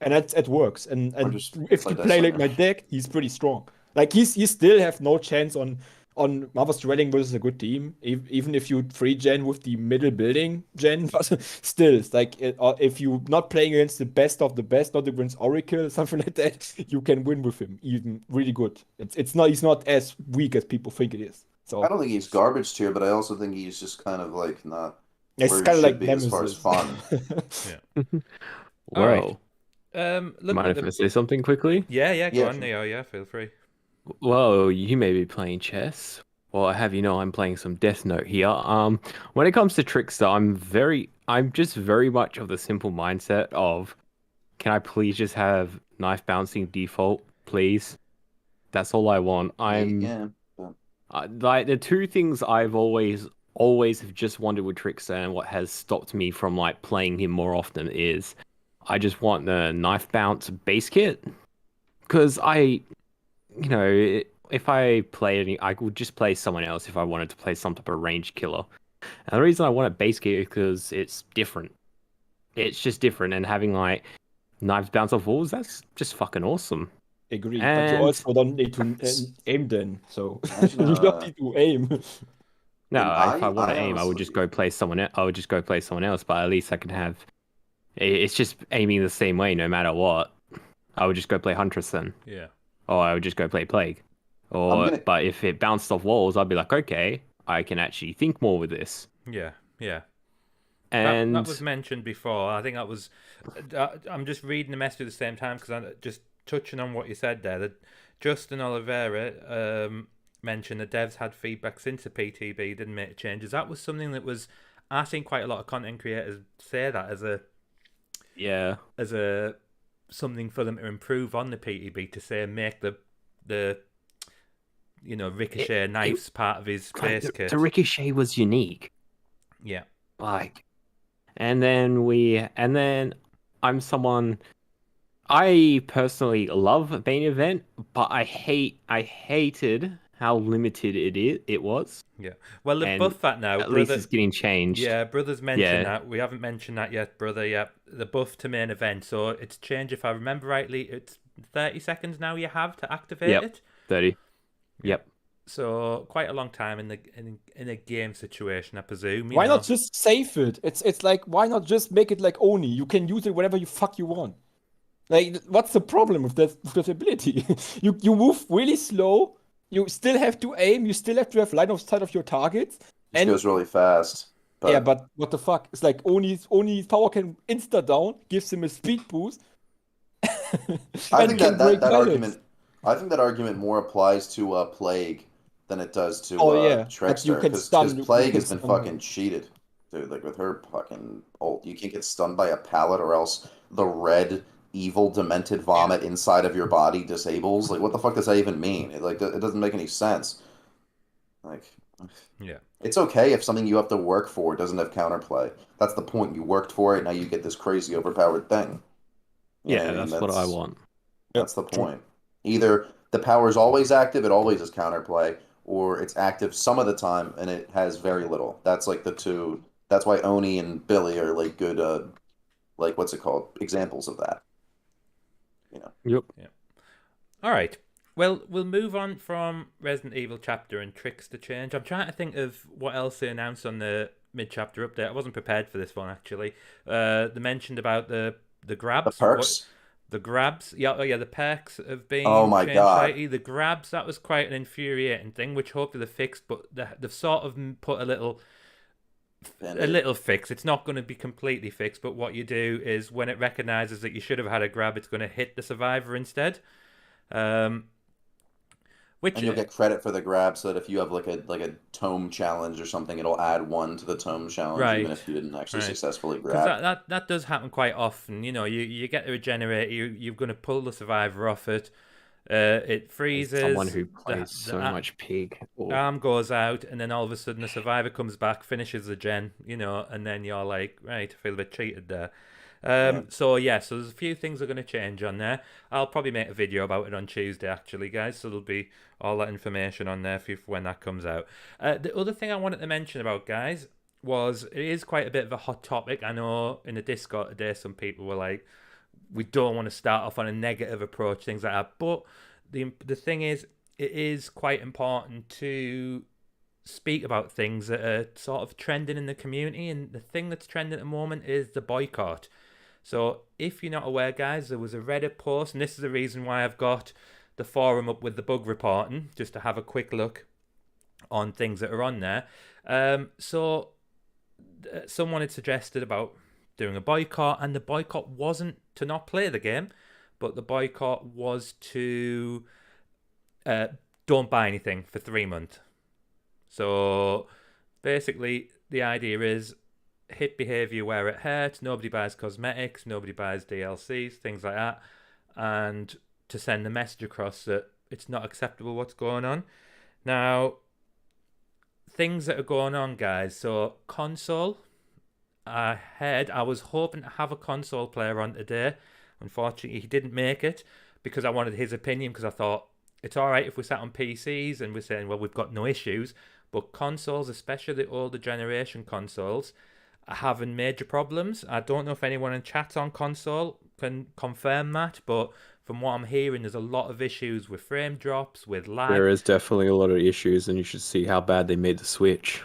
And it works. And Or and just if play you Death play like my Slinger. deck, he's pretty strong. Like he still have no chance on on Marvel's Dwelling versus a good team, even if you free gen with the middle building gen, but still, it's like if you're not playing against the best of the best, not against Oracle, something like that, you can win with him, even really good. It's not he's not as weak as people think it is. I So don't think he's garbage tier, but I also think he's just kind of like not it's where he kind of should like be as far as Nemesis. fun. Yeah. All right. Well, Looking mind at if I the say something quickly? yeah, go Yeah, on, sure. Neo. Yeah, feel free. Well, you may be playing chess. Well, I have you know I'm playing some Death Note here. When it comes to Trickster, I'm just very much of the simple mindset of, can I please just have knife bouncing default, please? That's all I want. Yeah. Like the two things I've always have just wanted with Trickster, and what has stopped me from like playing him more often is, I just want the knife bounce base kit, because if I play any, I would just play someone else if I wanted to play some type of ranged killer. And the reason I want a base kit is because it's different. It's just different, and having like knives bounce off walls, that's just fucking awesome. Agreed, but you And also don't need to aim then, so Imagine, you don't need to aim. no, and if I want to I aim, I would honestly, just go play someone else. I would just go play someone else, but at least I can have. It's just aiming the same way no matter what. I would just go play Huntress then, Yeah. or I would just go play Plague. I'm gonna But if it bounced off walls, I'd be like, okay, I can actually think more with this. Yeah. And That was mentioned before. I think that was. I'm just reading the message at the same time because I'm just touching on what you said there. That Justin Oliveira mentioned the devs had feedback since the PTB didn't make changes. That was something that was. I've seen quite a lot of content creators say that as a something for them to improve on the PTB, to say make the ricochet knives part of his base kit. The ricochet was unique. Yeah. Like, and then I'm someone. I personally love main event, but I hated how limited it was. Yeah. Well, they've And buffed that now. at least it's getting changed. Yeah, Brother's mentioned Yeah. that. We haven't mentioned that yet, Brother. Yeah, the buff to main event. So it's changed. If I remember rightly, it's 30 seconds now you have to activate Yep. it. 30. Yep. So quite a long time in a game situation, I presume. Why not just save it? It's like, why not just make it like Oni? You can use it whenever you fuck you want. Like, what's the problem with that ability? you move really slow. You still have to aim. You still have to have line of sight of your targets. It goes really fast. Yeah, but what the fuck? It's like Oni's power can insta down, gives him a speed boost. I think that argument more applies to Plague than it does to Trickster, because Plague has been fucking cheated, dude. Like with her fucking ult, you can't get stunned by a pallet, or else the red evil demented vomit inside of your body disables. Like, what the fuck does that even mean? It doesn't make any sense. Like, yeah, it's okay if something you have to work for doesn't have counterplay. That's the point. You worked for it. Now you get this crazy overpowered thing. That's what I want. That's the point. Either the power is always active, it always has counterplay, or it's active some of the time and it has very little. That's like the two. That's why Oni and Billy are like good, like what's it called? Examples of that. Yep. Yeah. All right. Well, we'll move on from Resident Evil chapter and Trickster change. I'm trying to think of what else they announced on the mid-chapter update. I wasn't prepared for this one, actually. They mentioned about the grabs. The perks? The grabs. Yeah, the perks have been changed slightly. The grabs, that was quite an infuriating thing, which hopefully they fixed, but they've sort of put a little fix. It's not going to be completely fixed, but what you do is when it recognizes that you should have had a grab, it's going to hit the survivor instead. And you'll get credit for the grab, so that if you have like a tome challenge or something, it'll add 1 to the tome challenge, even if you didn't actually successfully grab. That does happen quite often. You get the regenerator, you're going to pull the survivor off it. It freezes. As someone who plays so much pig. Arm goes out, and then all of a sudden the survivor comes back, finishes the gen, and then you're like, right, I feel a bit cheated there. So there's a few things that are going to change on there. I'll probably make a video about it on Tuesday, actually, guys, so there'll be all that information on there for when that comes out. The other thing I wanted to mention about, guys, was it is quite a bit of a hot topic. I know in the Discord today some people were like, we don't want to start off on a negative approach, things like that, but the thing is, it is quite important to speak about things that are sort of trending in the community. And the thing that's trending at the moment is the boycott. So if you're not aware, guys, there was a Reddit post, and this is the reason why I've got the forum up with the bug reporting, just to have a quick look on things that are on there. Someone had suggested about doing a boycott, and the boycott wasn't to not play the game, but the boycott was to uh, don't buy anything for 3 months. So basically, the idea is hit behavior where it hurts. Nobody buys cosmetics, nobody buys DLCs, things like that, and to send the message across that it's not acceptable what's going on. Now, things that are going on, guys. So console, I was hoping to have a console player on today. Unfortunately, he didn't make it because I wanted his opinion, because I thought it's all right if we sat on PCs and we're saying, well, we've got no issues, but consoles, especially the older generation consoles, are having major problems. I don't know if anyone in chat on console can confirm that, but from what I'm hearing, there's a lot of issues with frame drops, with lag. There is definitely a lot of issues, and you should see how bad they made the Switch.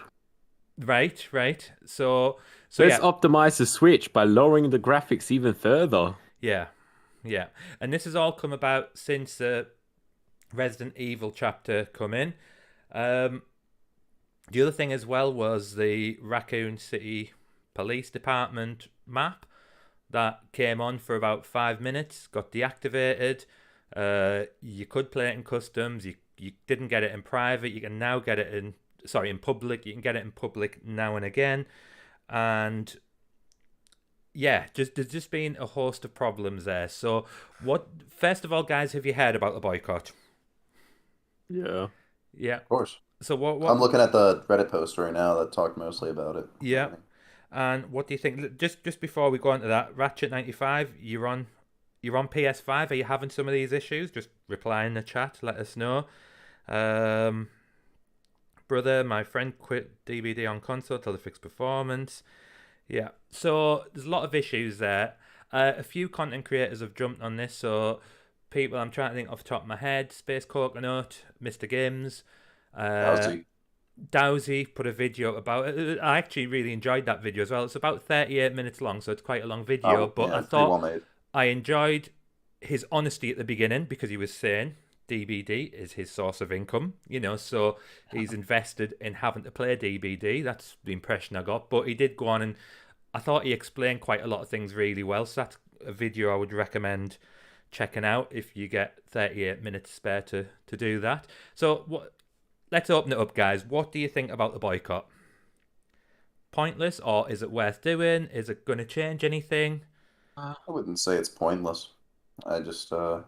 Right, right. So Let's yeah, optimize the Switch by lowering the graphics even further. yeah, yeah. And this has all come about since the Resident Evil chapter come in. The other thing as well was the Raccoon City Police Department map that came on for about 5 minutes, got deactivated. You could play it in customs. You didn't get it in private. You can now get it in public. You can get it in public now and again. And yeah, there's just been a host of problems there. So first of all, guys, have you heard about the boycott? Yeah. Yeah. Of course. So I'm looking at the Reddit post right now that talked mostly about it. Yeah. And what do you think? Just before we go into that, Ratchet95, you're on PS5. Are you having some of these issues? Just reply in the chat. Let us know. Brother, my friend quit DVD on console till they fix performance. Yeah. So there's a lot of issues there. A few content creators have jumped on this. So people, I'm trying to think off the top of my head. Space Coconut, Mr. Gims. Dowsy put a video about it. I actually really enjoyed that video as well. It's about 38 minutes long, so it's quite a long video. But yeah, I thought well I enjoyed his honesty at the beginning, because he was saying DBD is his source of income, so he's invested in having to play DBD. That's the impression I got. But he did go on, and I thought he explained quite a lot of things really well. So that's a video I would recommend checking out if you get 38 minutes spare to do that. So let's open it up, guys. What do you think about the boycott? Pointless, or is it worth doing? Is it going to change anything? I wouldn't say it's pointless. I just, I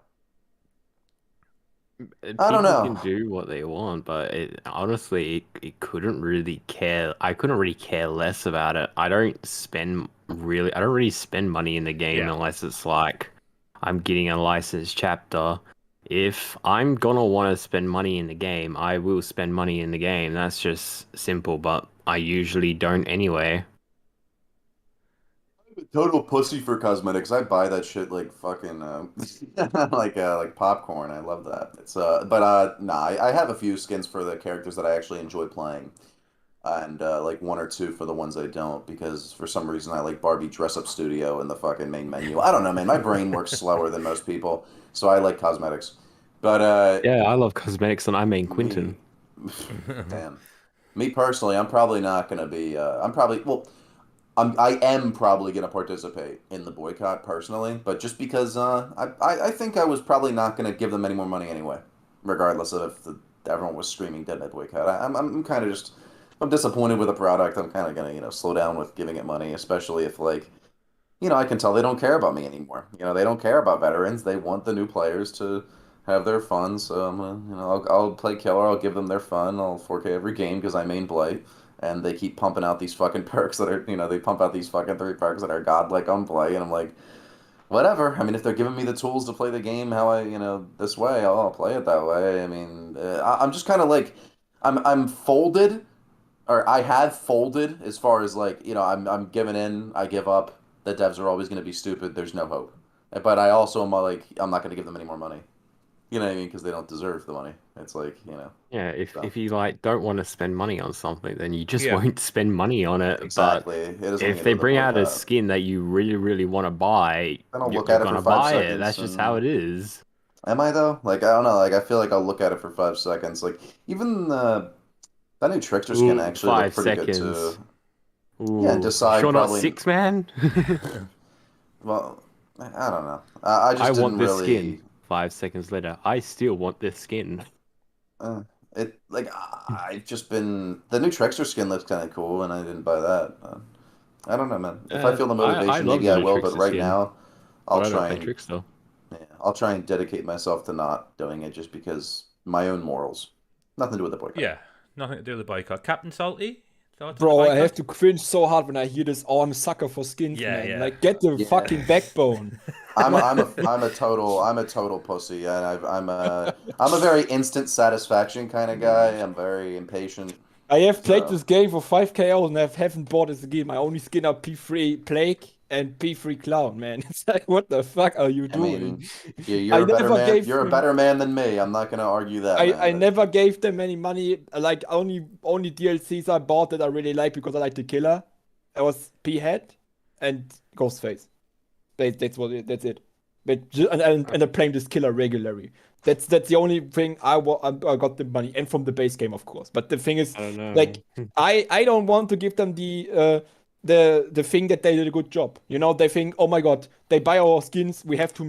don't know. People can do what they want, but honestly, it couldn't really care. I couldn't really care less about it. I don't really spend money in the game unless it's like I'm getting a licensed chapter. If I'm gonna want to spend money in the game, I will spend money in the game. That's just simple, but I usually don't anyway. I'm a total pussy for cosmetics. I buy that shit like fucking like popcorn. I love that. It's nah. I have a few skins for the characters that I actually enjoy playing, and like one or two for the ones I don't, because for some reason I like Barbie Dress Up Studio in the fucking main menu. I don't know, man. My brain works slower than most people, so I like cosmetics. But Yeah, I love cosmetics, and I main Quentin. Damn. Me personally, I'm probably not gonna be. I am probably gonna participate in the boycott personally, but just because I think I was probably not gonna give them any more money anyway, regardless of if everyone was screaming Dead by Boycott. I'm kind of just, I'm disappointed with the product. I'm kind of gonna slow down with giving it money, especially if like I can tell they don't care about me anymore. They don't care about veterans. They want the new players to have their fun. So I'm gonna, I'll play killer. I'll give them their fun. I'll 4K every game because I main Blight, and they keep pumping out these fucking perks that are, they pump out these fucking 3 perks that are godlike on play, and I'm like, whatever. I mean, if they're giving me the tools to play the game how I, this way, I'll play it that way. I mean, I'm just kind of like, I'm folded, or I have folded as far as like, I'm giving in. I give up. The devs are always going to be stupid. There's no hope. But I also am like, I'm not going to give them any more money. You know what I mean? Because they don't deserve the money. It's like, Yeah, so. if you like don't want to spend money on something, then you just Yeah. won't spend money on it. Exactly. It is when you If get they into the bring out a boycott. skin that you really, really want to buy, Then I'll look you're at it for gonna 5 buy it. seconds That's just how and it is. am I though? Like I don't know. Like I feel like I'll look at it for 5 seconds. Like even that new Trickster skin Ooh, actually looked five pretty good too. seconds. Yeah, and Ooh, you decide sure not probably. 6-man? Well, I don't know. I I just want didn't this skin. really. 5 seconds later, I still want this skin. It like I've just been the new Trickster skin looks kind of cool, and I didn't buy that. I don't know, man. If I feel the I motivation, love maybe the I new will. But Trickster right skin, now, I'll but I don't try play and Trickster. yeah, I'll try and dedicate myself to not doing it just because my own morals. Nothing to do with the boycott. Yeah, nothing to do with the boycott. Captain Salty, thoughts on the Bro, I have boycott? to cringe so hard when I hear this. Oh, I'm a sucker for skins, Yeah, man. yeah. Like, get the Yeah. fucking backbone. I'm Like, I'm a I'm a total pussy, and I'm a very instant satisfaction kind of guy. I'm very impatient. I have played So this game for 5k hours and I haven't bought this game. My only skin are P3 Plague and P3 Clown, man. It's like, what the fuck are you I doing? mean, you're I a better never man. gave You're a them. better man than me. I'm not gonna argue that, I man. never gave them any money. Like only DLCs I bought that I really like because I like the killer. It was P Head and Ghostface. That's it. But and I'm playing this killer regularly. That's the only thing I got the money and from the base game, of course. But the thing is, I don't know. like, I don't want to give them the thing that they did a good job. You know, they think, oh my god, they buy our skins. We have to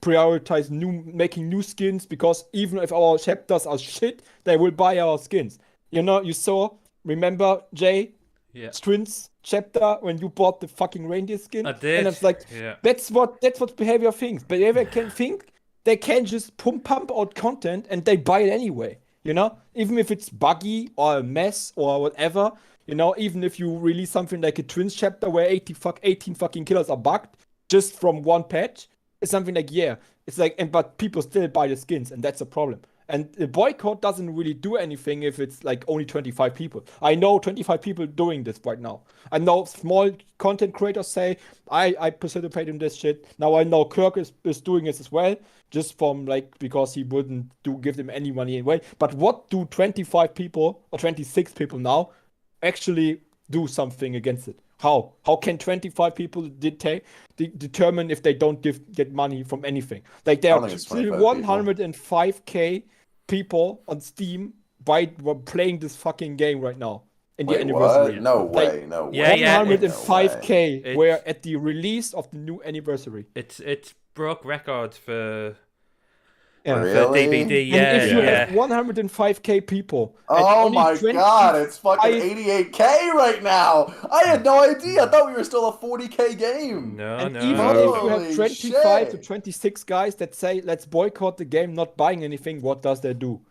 prioritize making new skins because even if our chapters are shit, they will buy our skins. You know, you saw. Remember, Jay? Yeah, Twins chapter when you bought the fucking reindeer skin, I and did. it's like Yeah. that's what behavior thinks. Behavior can think they can just pump out content and they buy it anyway. You know, even if it's buggy or a mess or whatever. You know, even if you release something like a Twins chapter where 18 fucking killers are bugged just from one patch, it's something like yeah, it's like but people still buy the skins and that's a problem. And the boycott doesn't really do anything if it's like only 25 people. I know 25 people doing this right now. I know small content creators say, I participate in this shit. Now I know Kirk is doing it as well, just from like, because he wouldn't give them any money anyway. But what do 25 people or 26 people now actually do something against it? How? How can 25 people determine if they don't get money from anything? Like I there don't are think it's still 25 people. 105k people on Steam were playing this fucking game right now in the Wait, anniversary. what? No Like way. No Yeah, way. yeah, No way. No way. 105k were It's at the release of the new anniversary. it's broke records for Yeah. Really? DBD. And Yeah, if you Yeah. have yeah. 105k people and Oh only my God, it's fucking 25 88K right now. I had no idea. I thought we were still a 40K game. No, and no, even no, if No. you no. have Holy 25 to shit. 26 guys that say let's boycott the game, not buying anything, what does that do?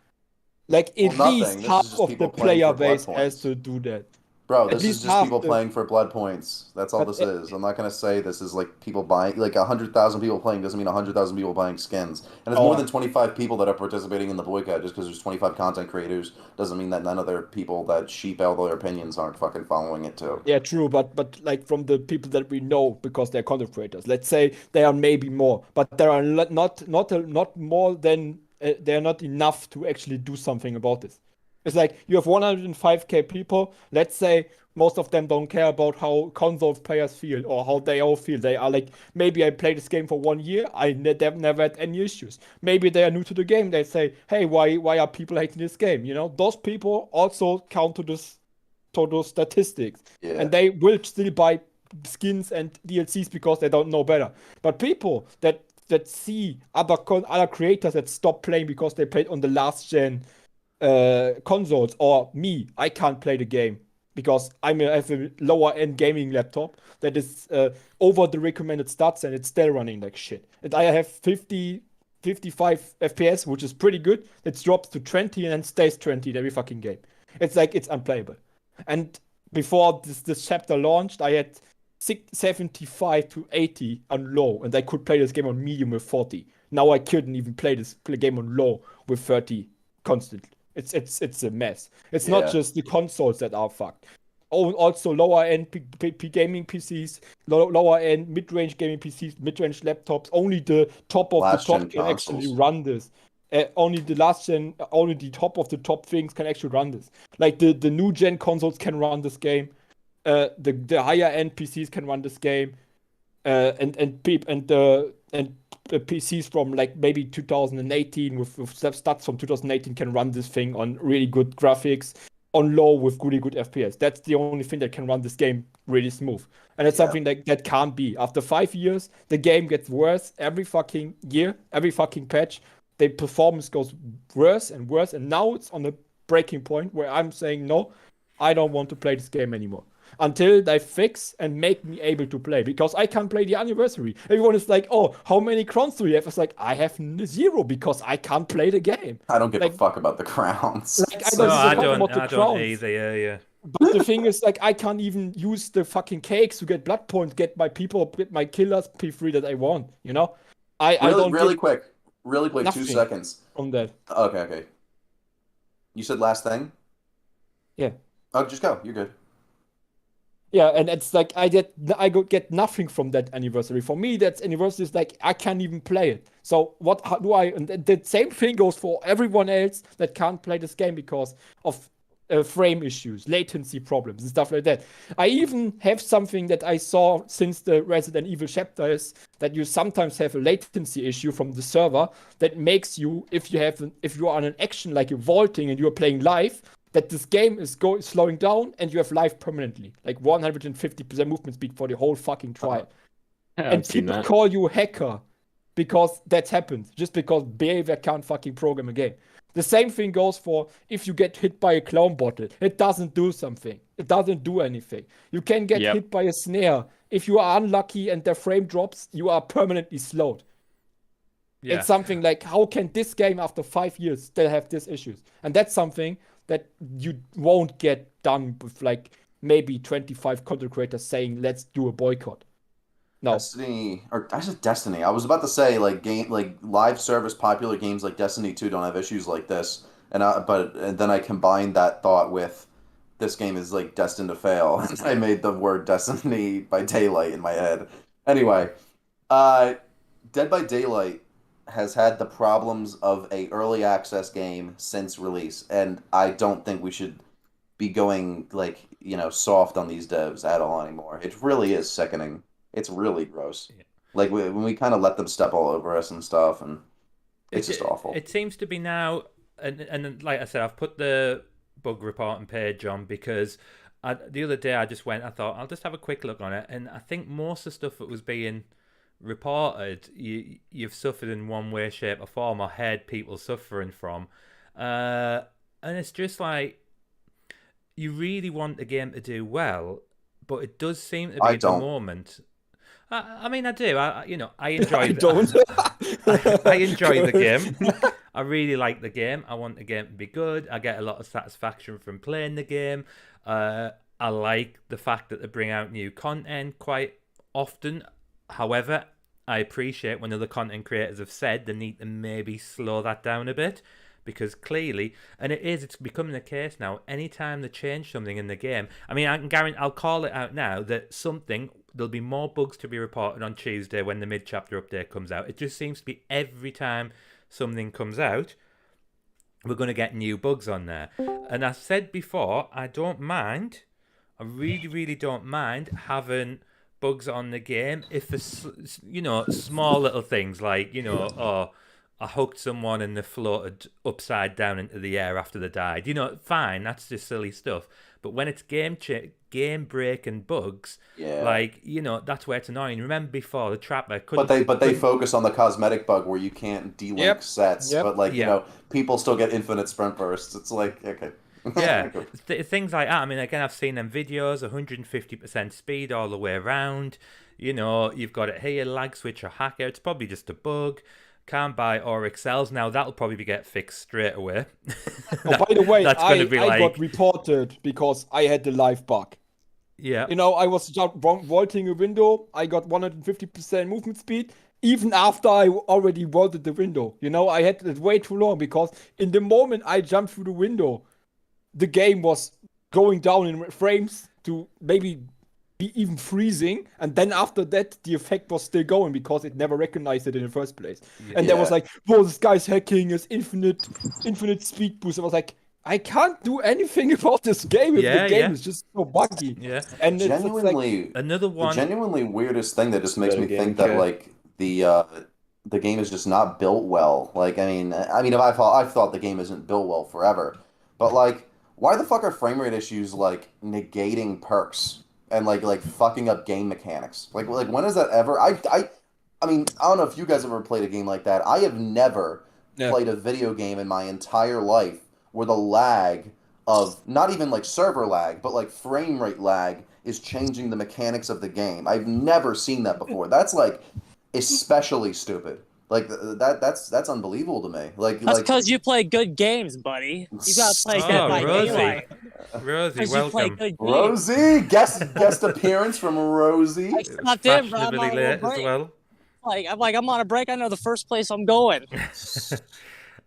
Like Well, at least nothing. This half is just of the people playing player for blood base has points. to do that. Bro, At this is least just half people the playing for blood points. That's all but this is. I'm not gonna say this is like people buying, like 100,000 people playing doesn't mean 100,000 people buying skins. And it's more oh than 25 people that are participating in the boycott. Just because there's 25 content creators doesn't mean that none of their people that sheep out their opinions aren't fucking following it too. yeah, true, but like from the people that we know because they're content creators, let's say they are maybe more, but there are not more than they're not enough to actually do something about this. It's like you have 105k people. Let's say most of them don't care about how console players feel or how they all feel. They are like, maybe I played this game for 1 year. They've never had any issues. Maybe they are new to the game. They say, hey, why are people hating this game? You know, those people also count to those statistics, Yeah. and they will still buy skins and DLCs because they don't know better. But people that see other creators that stop playing because they played on the last gen consoles, or me, I can't play the game because I have a lower end gaming laptop that is over the recommended stats and it's still running like shit. And I have 55 FPS, which is pretty good. It drops to 20 and then stays 20 in every fucking game. It's like it's unplayable. And before this chapter launched, I had 75 to 80 on low, and I could play this game on medium with 40. Now I couldn't even play game on low with 30 constantly. It's a mess. It's not Yeah. just the consoles that are fucked. Oh, also lower end gaming PCs, lower end mid range gaming PCs, mid range laptops. Only the top of the Last gen top can actually consoles. run this. only the last gen, only the top of the top things can actually run this. Like the new gen consoles can run this game. The higher end PCs can run this game. And the PCs from like maybe 2018 with stats from 2018 can run this thing on really good graphics, on low with really good FPS. That's the only thing that can run this game really smooth. And it's something that can't be. After 5 years, the game gets worse every fucking year, every fucking patch. The performance goes worse and worse. And now it's on a breaking point where I'm saying, no, I don't want to play this game anymore. Until they fix and make me able to play, because I can't play the anniversary. Everyone is like, "Oh, how many crowns do you have?" It's like, I have 0 because I can't play the game. I don't give a fuck about the crowns. Like, I don't either. Yeah. But the thing is, like, I can't even use the fucking cakes to get blood points, get my killers P3 that I want. You know, I don't really quick, 2 seconds from that. Okay. You said last thing. Yeah. Oh, just go. You're good. Yeah, and it's like I get nothing from that anniversary. For me, that anniversary is like I can't even play it. So how do I? And the same thing goes for everyone else that can't play this game because of frame issues, latency problems, and stuff like that. I even have something that I saw since the Resident Evil chapter is that you sometimes have a latency issue from the server that makes you, if you are on an action like you're vaulting and you're playing live, that this game is slowing down and you have life permanently, like 150% movement speed for the whole fucking trial. And people call you hacker because that happens, just because behavior can't fucking program a game. The same thing goes for if you get hit by a clown bottle. It doesn't do something. It doesn't do anything. You can get hit by a snare. If you are unlucky and the frame drops, you are permanently slowed. Yeah. It's something like, how can this game after 5 years still have these issues? And that's something that you won't get done with like maybe 25 content creators saying, let's do a boycott. No. Destiny, or I said Destiny. I was about to say like live service popular games like Destiny 2 don't have issues like this. And then I combined that thought with this game is like destined to fail. And I made the word Destiny by Daylight in my head. Anyway, Dead by Daylight has had the problems of a early access game since release, and I don't think we should be going like, soft on these devs at all anymore. It really is sickening. It's really gross. Yeah. Like when we kind of let them step all over us and stuff, and it's just awful. It seems to be now, and like I said, I've put the bug reporting page on because the other day I thought I'll just have a quick look on it, and I think most of the stuff that was being reported, you've suffered in one way, shape, or form, or heard people suffering from, and it's just like you really want the game to do well, but it does seem to be at the moment. I mean, I do. I enjoy. I don't. I enjoy the game. I really like the game. I want the game to be good. I get a lot of satisfaction from playing the game. I like the fact that they bring out new content quite often. However, I appreciate when other content creators have said they need to maybe slow that down a bit, because clearly, and it's becoming the case now, anytime they change something in the game, I mean, I can guarantee, I'll call it out now, that there'll be more bugs to be reported on Tuesday when the mid-chapter update comes out. It just seems to be every time something comes out, we're going to get new bugs on there. And I said before, I really, really don't mind having bugs on the game if it's, small little things like, I hugged someone and they floated upside down into the air after they died. Fine, that's just silly stuff. But when it's game breaking bugs, that's where it's annoying. Remember before the trapper couldn't. But they focus on the cosmetic bug where you can't delink sets, but people still get infinite sprint bursts. It's like, okay. Yeah, things like that. I mean, again, I've seen them videos, 150% speed all the way around. You've got it here, lag switch or hacker. It's probably just a bug. Can't buy or excels now. That'll probably get fixed straight away. By the way, I got reported because I had the live bug. Yeah. I was vaulting a window. I got 150% movement speed. Even after I already vaulted the window. I had it way too long because in the moment I jumped through the window, the game was going down in frames to maybe be even freezing, and then after that, the effect was still going because it never recognized it in the first place. And there was like, whoa, this guy's hacking his infinite speed boost. I was like, I can't do anything about this game if the game is just so buggy. Yeah. And genuinely, it's like another one. The genuinely weirdest thing that just makes me think game, that like the game is just not built well. Like, I mean, I've thought the game isn't built well forever, but like, why the fuck are frame rate issues like negating perks and like fucking up game mechanics? Like when is that ever? I mean, I don't know if you guys ever played a game like that. I have never played a video game in my entire life where the lag of not even like server lag, but like frame rate lag is changing the mechanics of the game. I've never seen that before. That's like especially stupid. Like that's unbelievable to me. That's because you play good games, buddy. You gotta play Dead by Daylight. Rosie, welcome. Rosie, guest appearance from Rosie. I stopped in, bro. Fashionably late as well. I'm on a break. I know the first place I'm going.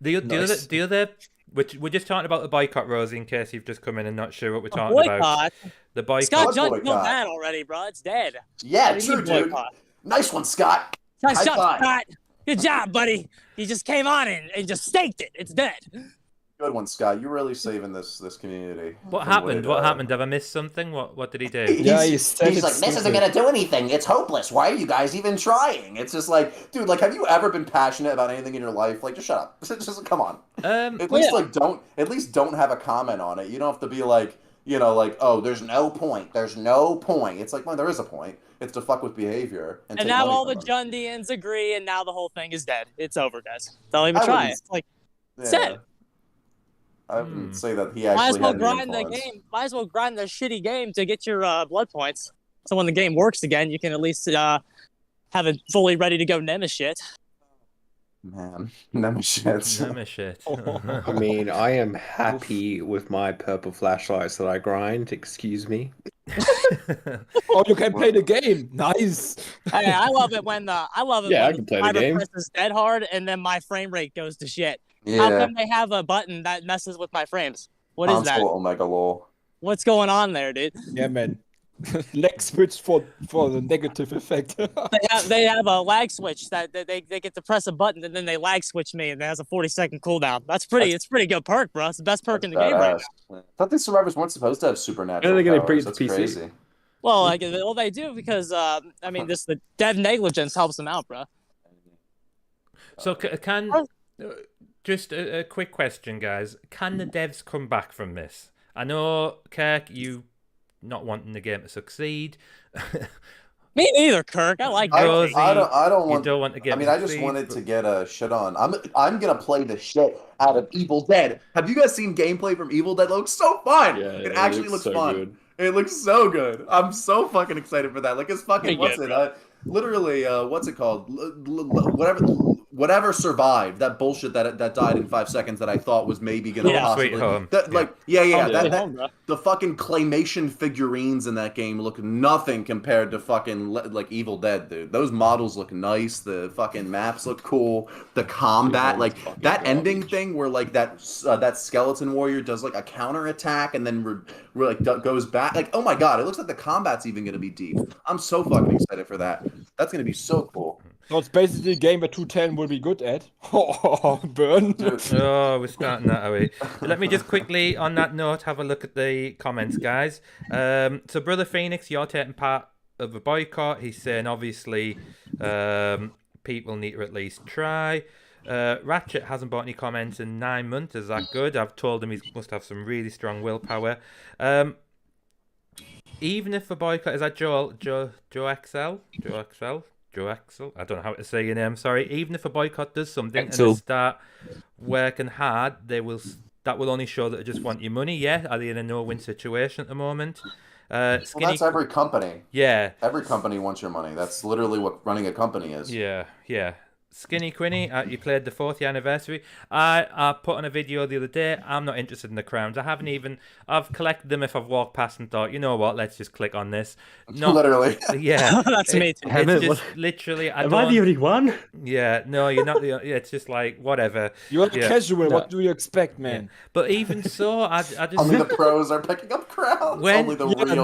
The other, which we're just talking about the boycott, Rosie, in case you've just come in and not sure what we're talking about. The boycott. Scott Judd killed that already, bro. It's dead. Yeah, true, dude. Nice one, Scott. Nice job, Scott. Good job, buddy. He just came on and just staked it. It's dead. Good one, Scott. You're really saving this community. What happened? What happened? Have I missed something? What did he do? He's like, this isn't gonna do anything. It's hopeless. Why are you guys even trying? It's just like, dude, like, have you ever been passionate about anything in your life? Like, just shut up. Just come on. At least don't have a comment on it. You don't have to be like, you know, like, oh, there's no point. There's no point. It's like, well, there is a point. It's to fuck with behavior. And now all the Jundians agree, and now the whole thing is dead. It's over, guys. Don't even try it. It's like, dead. I wouldn't say that he actually had any influence. Might as well grind the shitty game to get your blood points. So when the game works again, you can at least have it fully ready to go Nemesis. Man, Nemesis. I mean, I am happy with my purple flashlights that I grind. Excuse me. Oh, you can play the game. Nice. Hey, I love it when I can play the game. Presses dead hard and then my frame rate goes to shit. Yeah. How come they have a button that messes with my frames? What is that? Omega lol. What's going on there, dude? Yeah, man. Lag switch for the negative effect. they have a lag switch that they get to press a button and then they lag switch me and it has a 40-second cooldown. It's pretty good perk, bro. It's the best perk in the game right now. I thought these survivors weren't supposed to have supernatural powers. That's crazy. Well, they do because I mean, the dev negligence helps them out, bro. So just a quick question, guys. Can the devs come back from this? I know, Kirk, you not wanting the game to succeed. Me neither, Kirk. I like Rosie. I don't want. You don't want to get. I mean, I just wanted to get a shit on. I'm gonna play the shit out of Evil Dead. Have you guys seen gameplay from Evil Dead? It looks so fun. Yeah, it actually looks so fun. Good. It looks so good. I'm so fucking excited for that. Like, it's fucking what's it called? Whatever survived that bullshit that died in 5 seconds that I thought was maybe gonna possibly the fucking claymation figurines in that game look nothing compared to fucking like Evil Dead, dude. Those models look nice. The fucking maps look cool. The combat, like that ending thing where like that skeleton warrior does like a counter attack and then goes back. Like, oh my god, it looks like the combat's even gonna be deep. I'm so fucking excited for that. That's gonna be so cool. So it's basically a game where 210 will be good at. Oh, burn. Oh, we're starting that away. Let me just quickly, on that note, have a look at the comments, guys. So, Brother Phoenix, you're taking part of a boycott. He's saying, obviously, people need to at least try. Ratchet hasn't bought any comments in 9 months. Is that good? I've told him he must have some really strong willpower. Even if a boycott, is that Joe XL? Joe Axel, I don't know how to say your name. Sorry. Even if a boycott does something and they start working hard, that will only show that they just want your money. Yeah, are they in a no-win situation at the moment? Well, that's every company. Yeah, every company wants your money. That's literally what running a company is. Yeah. Skinny Quinny, you played the 4th anniversary. I put on a video the other day. I'm not interested in the crowns. I've collected them if I've walked past and thought, you know what, let's just click on this. Literally. Yeah. That's me too. It's just literally, Am I the only one? Yeah, no, you're not the. It's just like whatever. You're Yeah. casual. No. What do you expect, man? But even so, I just Only the pros are picking up crowns. When- Only the Yeah, real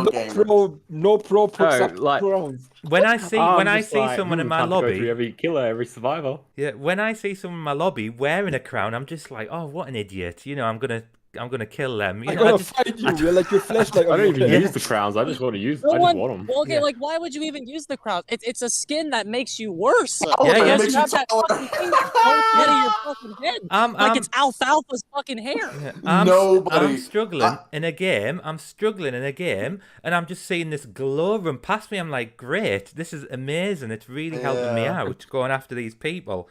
no gamers. pro picks No, up like- crowns. when I see I'm when I just see like, someone in my time to go lobby, through every killer, every survivor. yeah, when I see someone in my lobby wearing a crown, I'm just like, oh, what an idiot! You know, I'm gonna kill them. You I'm know, I gonna just, fight you. You're like your flashlight. I on don't your even head. use the crowns. I just want to use. No I one, just want them. well, okay, Yeah. like why would you even use the crown? It's a skin that makes you worse. Oh, Yeah, it yeah. Because makes you you have that taller. fucking thing that goes out of your fucking head. Like it's alfalfa's fucking hair. I'm Nobody- struggling in a game. I'm struggling in a game, and I'm just seeing this glow run past me. I'm like, great, this is amazing. It's really helping me Yeah. out going after these people.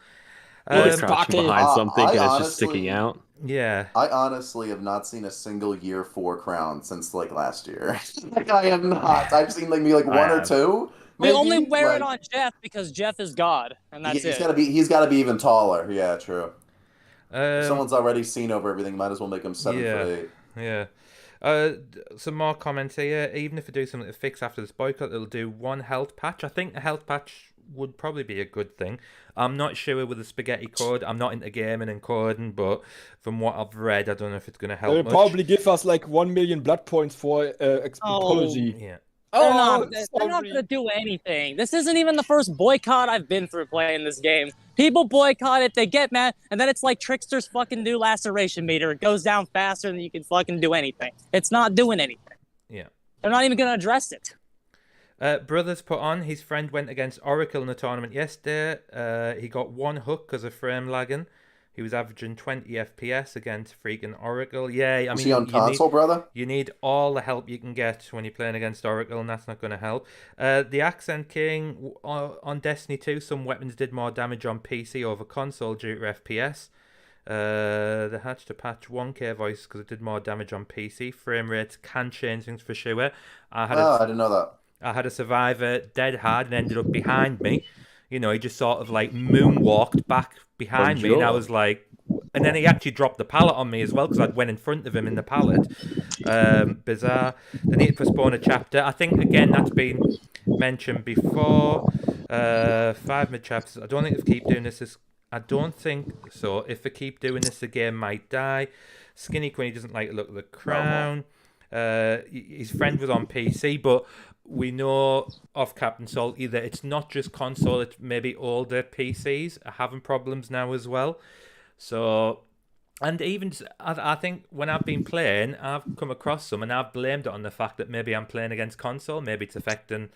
Or Um, crouching behind something I and it's just honestly- sticking out. yeah. I honestly have not seen a single year 4 crown since like last year. Like I have not. I've seen like maybe like I one or have. two. We maybe, only wear it like- on Jeff because Jeff is God, and that's He's it. gotta be even taller. Yeah, true. If Um, someone's already seen over everything, might as well make him 7'8". Yeah. Some more comments here. Even if they do something to fix after this boycott, it'll do one health patch. I think a health patch would probably be a good thing. I'm not sure with the spaghetti code. I'm not into gaming and coding, but from what I've read, I don't know if it's going to help They'll much. probably give us like 1 million blood points for expectology. Yeah. They're not gonna do anything. This isn't even the first boycott I've been through playing this game. People boycott it, they get mad, and then it's like Trickster's fucking new laceration meter. It goes down faster than you can fucking do anything. It's not doing anything. Yeah. They're not even gonna address it. Brothers put on, his friend went against Oracle in the tournament yesterday. He got 1 hook because of frame lagging. He was averaging 20 FPS against freaking Oracle. Yeah, I mean, Is he on console, brother? You need all the help you can get when you're playing against Oracle, and that's not going to help. The Accent King, on Destiny 2, some weapons did more damage on PC over console due to FPS. They had to patch 1K voice because it did more damage on PC. Frame rates can change things for sure. I didn't know that. I had a survivor dead hard and ended up behind me. You know, he just sort of like moonwalked back behind me, and I was like, and then he actually dropped the pallet on me as well because I went in front of him in the pallet. Bizarre. They need to postpone a chapter. I think again that's been mentioned before. 5 mid chapters. I don't think if they keep doing this. I don't think so. If they keep doing this, the game might die. Skinny Quinny doesn't like the look of the crown. His friend was on PC, but we know of Captain Salty that it's not just console, it's maybe older PCs are having problems now as well. So, and even, I think when I've been playing, I've come across some and I've blamed it on the fact that maybe I'm playing against console, maybe it's affecting,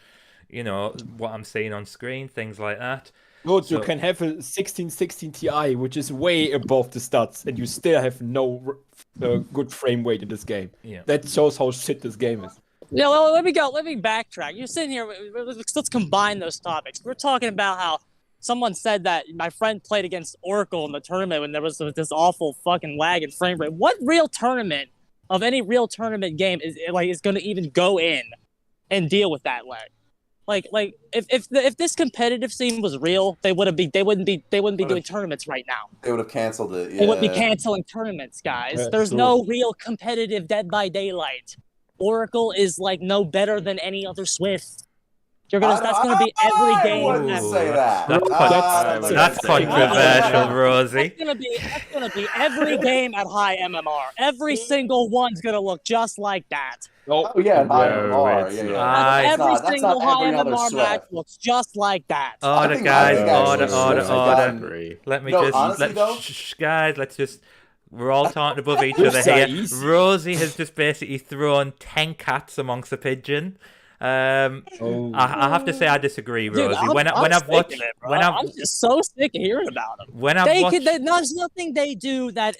you know, what I'm seeing on screen, things like that. Good, you So- can have a 1616 Ti, which is way above the stats, and you still have no good frame rate in this game. Yeah. That shows how shit this game is. Yeah, well, let me go. Let me backtrack. You're sitting here. Let's combine those topics. We're talking about how someone said that my friend played against Oracle in the tournament when there was this awful fucking lag and frame rate. What real tournament of any real tournament game is going to even go in and deal with that lag? Like if this competitive scene was real, they wouldn't be doing tournaments right now. They would have canceled it. Yeah. They wouldn't be canceling tournaments, guys. Yeah, There's true. no real competitive Dead by Daylight. Oracle is like no better than any other Swift. That's gonna be every game. I wouldn't ever. say that. That's controversial, Rosie. That's gonna be every game at high MMR. Every single one's gonna look just like that. Oh yeah, high No, MMR. it's Yeah, not. yeah. Every That's single not high every other MMR match Swift. looks just like that. Order, think- guys, I think actually order, Swift has gotten- Agree. Let me No, just, honestly, though- guys, let's just, we're all talking above each other here. Size. Rosie has just basically thrown 10 cats amongst a pigeon. I have to say I disagree, Dude, Rosie. I'm When sick I've of watched, it, bro. when I'm just so sick of hearing about them. When I've watched, There's nothing they do that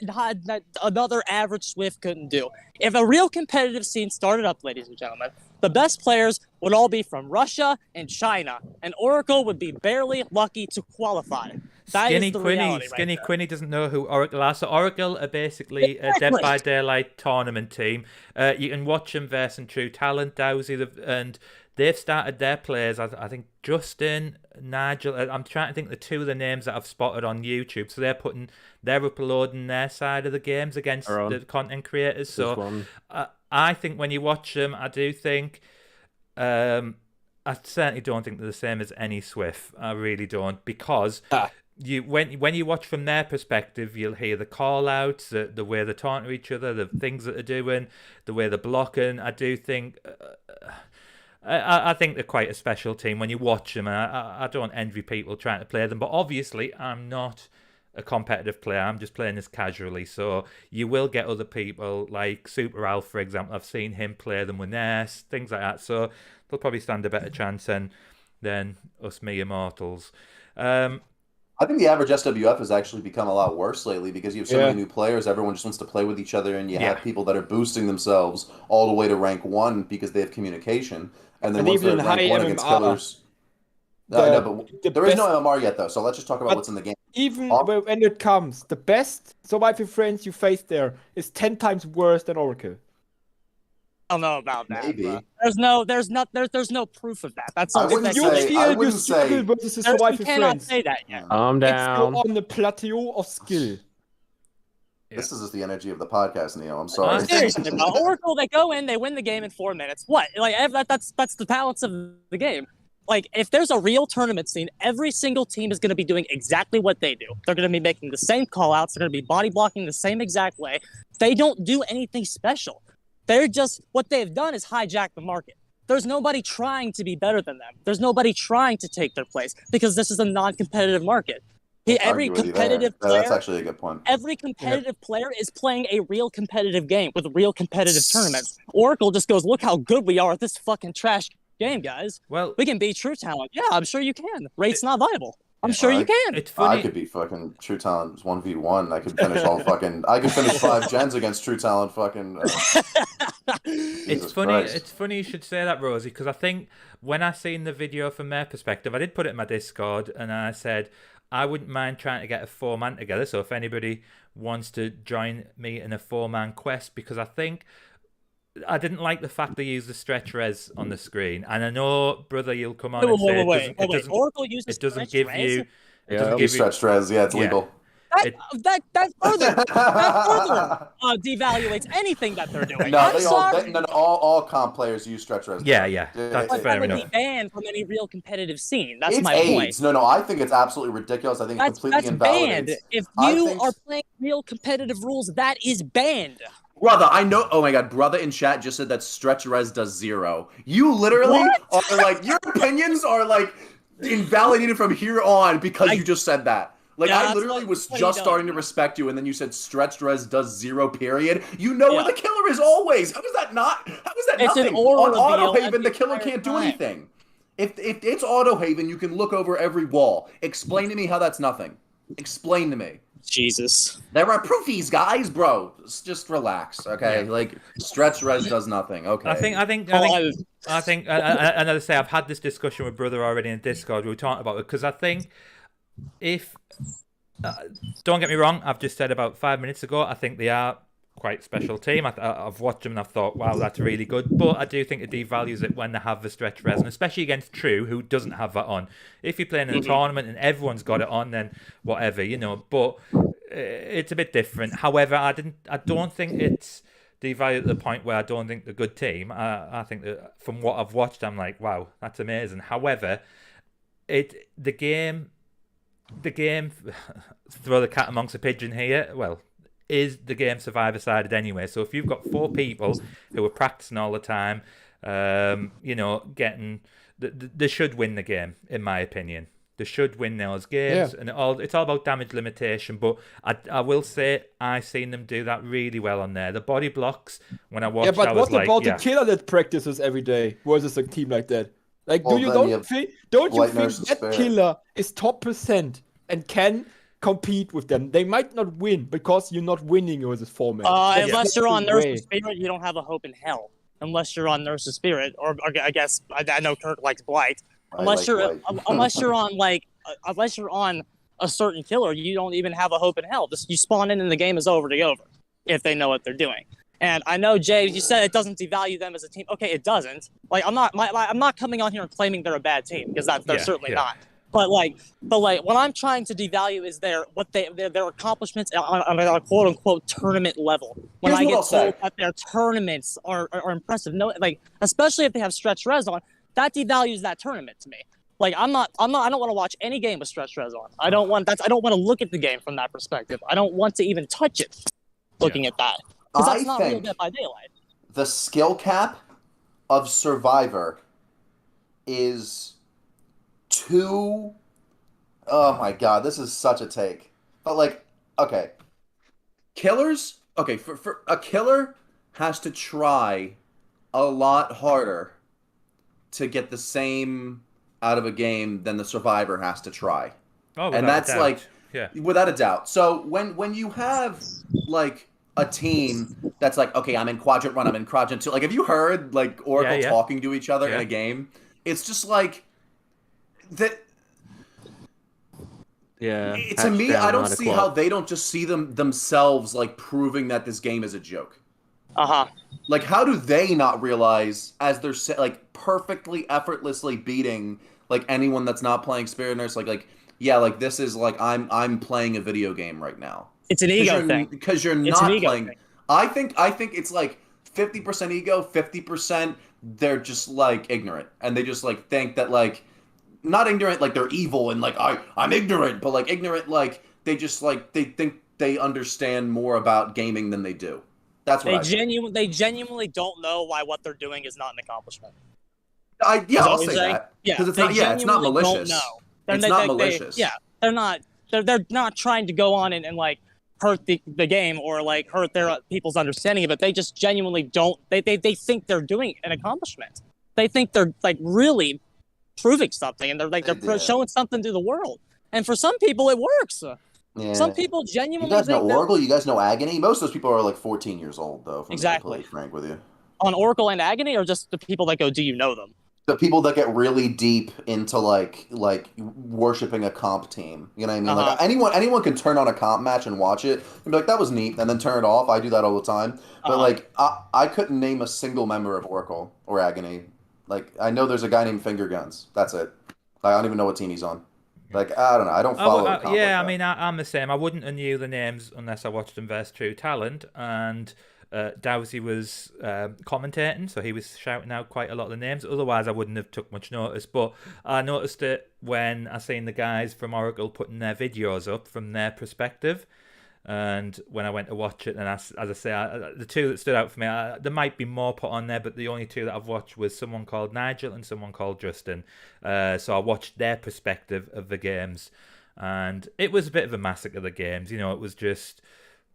another average Swift couldn't do. If a real competitive scene started up, ladies and gentlemen, the best players would all be from Russia and China, and Oracle would be barely lucky to qualify. That Skinny is the Quinny, reality Skinny right there. Quinny doesn't know who Oracle are. So Oracle are basically a Dead Exactly. by Daylight tournament team. You can watch them versus True Talent, Dowsy, and they've started their players. I think Justin, Nigel. I'm trying to think the two of the names that I've spotted on YouTube. So they're uploading their side of the games against the content creators. So I think when you watch them, I do think. I certainly don't think they're the same as any Swift. I really don't, because when you watch from their perspective, you'll hear the call outs, the way they're talking to each other, the things that they're doing, the way they're blocking. I do think I think they're quite a special team when you watch them, and I don't envy people trying to play them. But obviously, I'm not a competitive player. I'm just playing this casually. So you will get other people like Super Alf, for example. I've seen him play them with Ness, things like that. So they'll probably stand a better chance than us mere mortals. I think the average SWF has actually become a lot worse lately because you have so many new players. Everyone just wants to play with each other, and you have people that are boosting themselves all the way to rank 1 because they have communication. And then once they're at rank 1 against killers... No, but there is no MMR yet, though, so let's just talk about what's in the game. Even when it comes, the best survival friends you face there is 10 times worse than Oracle. I don't know about that. Maybe. Bro. There's no proof of that. That's I something wouldn't that say. I wouldn't say. Versus you survival cannot friends. say that yet. Calm down. It's on the plateau of skill. This is just the energy of the podcast, Neo. I'm sorry. Seriously, bro. Oracle, they go in, they win the game in 4 minutes. What? Like that's the balance of the game. Like, if there's a real tournament scene, every single team is going to be doing exactly what they do. They're going to be making the same call-outs. They're going to be body blocking the same exact way. They don't do anything special. They're just, what they've done is hijack the market. There's nobody trying to be better than them. There's nobody trying to take their place because this is a non-competitive market. Every competitive player, that's actually a good point. Every competitive player is playing a real competitive game with real competitive tournaments. Oracle just goes, look how good we are at this fucking trash game, guys. Well, we can beat True Talent. Yeah, I'm sure you can. Rate's not viable. I'm sure you can. It's funny. I could beat fucking True Talent 1v1. I could finish all fucking. I could finish 5 gens against True Talent. Fucking. It's funny. Christ. It's funny you should say that, Rosie, because I think when I seen the video from their perspective, I did put it in my Discord, and I said I wouldn't mind trying to get a 4-man together. So if anybody wants to join me in a 4-man quest, because I think. I didn't like the fact they used the stretch res on the screen, and I know, brother, you'll come on and say it doesn't. Oracle uses it doesn't give res? you. It doesn't give you stretch res. Yeah, it's legal. That further devaluates anything that they're doing. No, all comp players use stretch res. Yeah, that's fair enough. Be banned from any real competitive scene. That's it's my AIDS. point. No, I think it's absolutely ridiculous. I think it completely invalidates. Banned. If you are playing real competitive rules, that is banned. Brother, I know. Oh my god, brother in chat just said that stretch res does 0. You literally are like, your opinions are like invalidated from here on because you just said that. Like, I literally was just starting to respect you, and then you said stretch res does 0, period. You know where the killer is always. How is that not? How is that it's nothing? An aura on Auto reveal Haven, the killer can't do anything. If it's Auto Haven, you can look over every wall. Explain to me how that's nothing. Explain to me. Jesus. There are proofies, guys, bro. Just relax, okay? Yeah. Like, stretch res does nothing, okay? I think, and as I say, I've had this discussion with brother already in Discord. We were talking about it because I think if, don't get me wrong, I've just said about 5 minutes ago, I think they are quite a special team. I've watched them and I've thought, wow, that's really good. But I do think it devalues it when they have the stretch res, and especially against True, who doesn't have that on. If you're playing in a tournament and everyone's got it on, then whatever, you know. But it's a bit different. However, I don't think it's devalued at the point where I don't think they're a good team. I think that from what I've watched, I'm like, wow, that's amazing. However, the game, throw the cat amongst the pigeon here. Well. Is the game survivor-sided anyway? So if you've got 4 people who are practicing all the time, you know, they should win the game, in my opinion. They should win those games, and it's all about damage limitation. But I will say I've seen them do that really well on there. The body blocks, when I watched, but I was what about the killer that practices every day versus a team like that? Like, well, don't you think that killer is top percent and can compete with them? They might not win because you're not winning versus 4-man. Unless you're on Nurse's Spirit, you don't have a hope in hell. Unless you're on Nurse's Spirit, or I guess I know Kirk likes Blight. Unless you're on a certain killer, you don't even have a hope in hell. Just you spawn in and the game is already over if they know what they're doing. And I know, Jay, you said it doesn't devalue them as a team. Okay, it doesn't. Like, I'm not coming on here and claiming they're a bad team, because they're certainly not. But what I'm trying to devalue is their accomplishments on a quote unquote tournament level. When I get told that their tournaments are impressive, no, like especially if they have stretch res on, that devalues that tournament to me. Like I don't want to watch any game with stretch res on. I don't want to look at the game from that perspective. I don't want to even touch it looking at that. Because that's not real Dead by Daylight. The skill cap of Survivor is too... Oh my god, this is such a take. But like, okay. Killers... Okay, for a killer has to try a lot harder to get the same out of a game than the Survivor has to try. Oh, and that's like... Yeah. Without a doubt. So when you have like a team that's like, okay, I'm in quadrant 1, I'm in quadrant 2. Like, have you heard like Oracle talking to each other in a game? It's just like that. Yeah. To me, I don't see how they don't just see themselves like proving that this game is a joke. Like, how do they not realize as they're like perfectly effortlessly beating like anyone that's not playing Spirit Nurse? Like yeah, like this is like I'm playing a video game right now. It's an ego thing. Because you're not playing. I think it's like 50% ego, 50% they're just like ignorant, and they just like think that like not ignorant like they're evil and like I'm ignorant, but like ignorant like they just like they think they understand more about gaming than they do. That's what they genuinely don't know why what they're doing is not an accomplishment. I'll say that. Yeah, because it's not malicious. It's not malicious. They're not trying to go on and like hurt the game or like hurt their people's understanding of it. They just genuinely don't. They think they're doing an accomplishment. They think they're like really proving something, and they're showing something to the world. And for some people, it works. Yeah. Some people genuinely. You guys know Oracle? You guys know Agony? Most of those people are like 14 years old, though. Exactly. To be frank with you. On Oracle and Agony, or just the people that go, do you know them? The people that get really deep into like worshiping a comp team. You know what I mean? Like anyone can turn on a comp match and watch it and be like, that was neat, and then turn it off. I do that all the time. But like I couldn't name a single member of Oracle or Agony. Like I know there's a guy named Finger Guns. That's it. I don't even know what team he's on. Like I don't know. I don't follow. I mean I'm the same. I wouldn't have knew the names unless I watched them versus True Talent, and Dowsey was commentating, so he was shouting out quite a lot of the names. Otherwise, I wouldn't have took much notice. But I noticed it when I seen the guys from Oracle putting their videos up from their perspective. And when I went to watch it, and as I say, the two that stood out for me, there might be more put on there, but the only two that I've watched was someone called Nigel and someone called Justin. So I watched their perspective of the games, and it was a bit of a massacre of the games. You know, it was just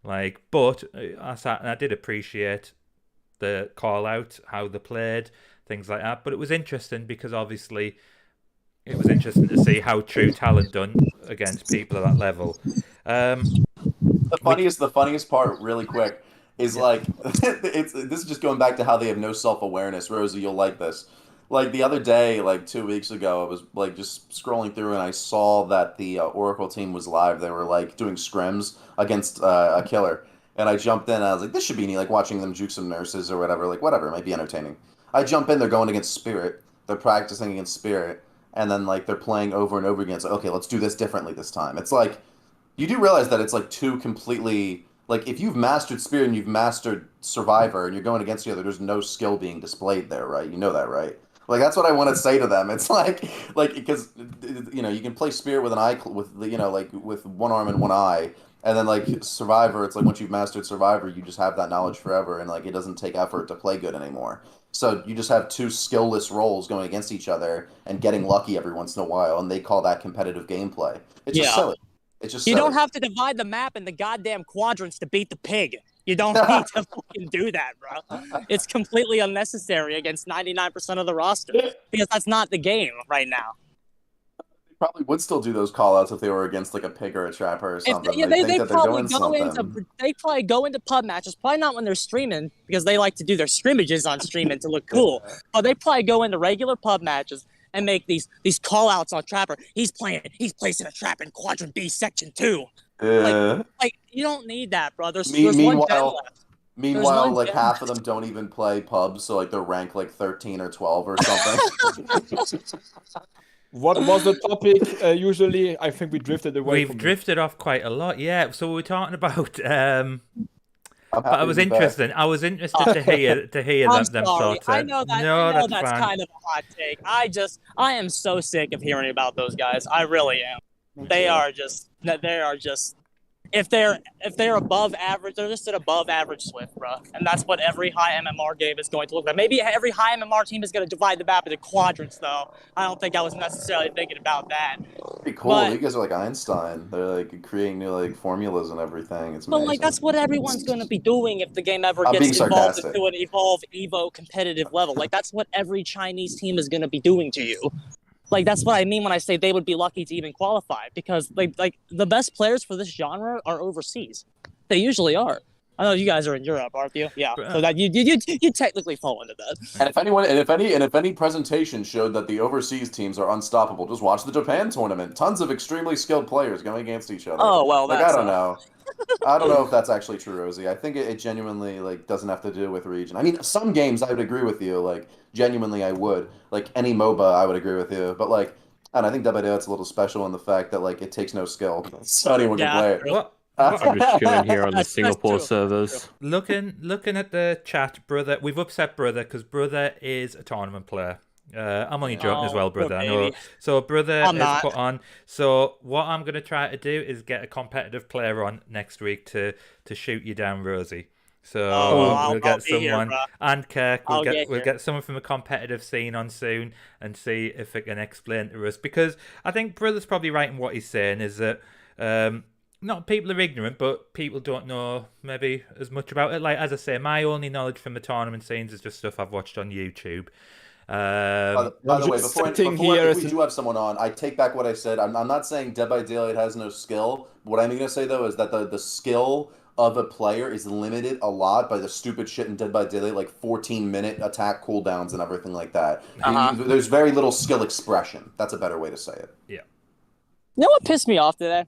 like, but I sat and I did appreciate the call out, how they played, things like that. But it was interesting because obviously it was interesting to see how True Talent done against people at that level. The funniest part, really quick, is like this is just going back to how they have no self-awareness. Rosie, you'll like this. Like the other day, like 2 weeks ago, I was like just scrolling through and I saw that the Oracle team was live. They were like doing scrims against a killer, and I jumped in and I was like, this should be neat, like watching them juke some nurses or whatever. Like whatever, it might be entertaining. I jump in, they're going against Spirit. They're practicing against Spirit, and then like they're playing over and over again. It's like, okay, let's do this differently this time. It's like, you do realize that it's like two completely, like if you've mastered Spirit and you've mastered Survivor and you're going against the other, there's no skill being displayed there, right? You know that, right? Like that's what I want to say to them. It's like because you know you can play Spirit with an eye with like with one arm and one eye, and then like Survivor, it's like once you've mastered Survivor, you just have that knowledge forever, and like it doesn't take effort to play good anymore. So you just have two skillless roles going against each other and getting lucky every once in a while, and they call that competitive gameplay. It's just silly. It's just you don't have to divide the map in the goddamn quadrants to beat the pig. You don't need to fucking do that, bro. It's completely unnecessary against 99% of the roster because that's not the game right now. They probably would still do those call-outs if they were against like a pig or a trapper or something. They probably go into pub matches, probably not when they're streaming because they like to do their scrimmages on streaming to look cool. But they probably go into regular pub matches and make these call outs on Trapper. He's placing a trap in Quadrant B Section 2. Like you don't need that, bro. There's one gen left. Meanwhile, like half of them don't even play pubs, so like they're ranked like 13 or 12 or something. What was the topic usually? I think we drifted away. We've drifted off quite a lot, yeah. So we were talking about. But it was interesting. I was interested to hear them thoughts. I know that's kind of a hot take. I am so sick of hearing about those guys. I really am. They are just if they're above average, they're just an above average Swift, bro. And that's what every high MMR game is going to look like. Maybe every high MMR team is going to divide the map into quadrants, though. I don't think I was necessarily thinking about that. Pretty cool. You guys are like Einstein. They're like creating new like formulas and everything. It's amazing. But like that's what everyone's going to be doing if the game ever gets involved into an Evolve Evo competitive level. Like that's what every Chinese team is going to be doing to you. Like that's what I mean when I say they would be lucky to even qualify, because like the best players for this genre are overseas. They usually are. I know you guys are in Europe, aren't you? Yeah. So that you technically fall into that. And if any presentation showed that the overseas teams are unstoppable, just watch the Japan tournament. Tons of extremely skilled players going against each other. Oh well, like I don't know. I don't know if that's actually true, Rosie. I think it genuinely like doesn't have to do with region. I mean, some games I would agree with you. Like genuinely, I would. Like any MOBA, I would agree with you. But like, and I think Dead by Daylight's a little special in the fact that like it takes no skill, so anyone can play it. I'm just chilling here on the Singapore servers. Looking at the chat, brother. We've upset brother because brother is a tournament player. I'm only joking as well, brother. I know. So brother is put on. So what I'm gonna try to do is get a competitive player on next week to shoot you down, Rosie. So we'll get someone and Kirk. We'll get someone from a competitive scene on soon and see if it can explain to us, because I think brother's probably right in what he's saying is that not people are ignorant, but people don't know maybe as much about it. Like as I say, my only knowledge from the tournament scenes is just stuff I've watched on YouTube. By the way, before if we do have someone on, I take back what I said. I'm not saying Dead by Daylight has no skill. What I'm going to say, though, is that the skill of a player is limited a lot by the stupid shit in Dead by Daylight, like 14-minute attack cooldowns and everything like that. There's very little skill expression. That's a better way to say it. Yeah. You know what pissed me off today?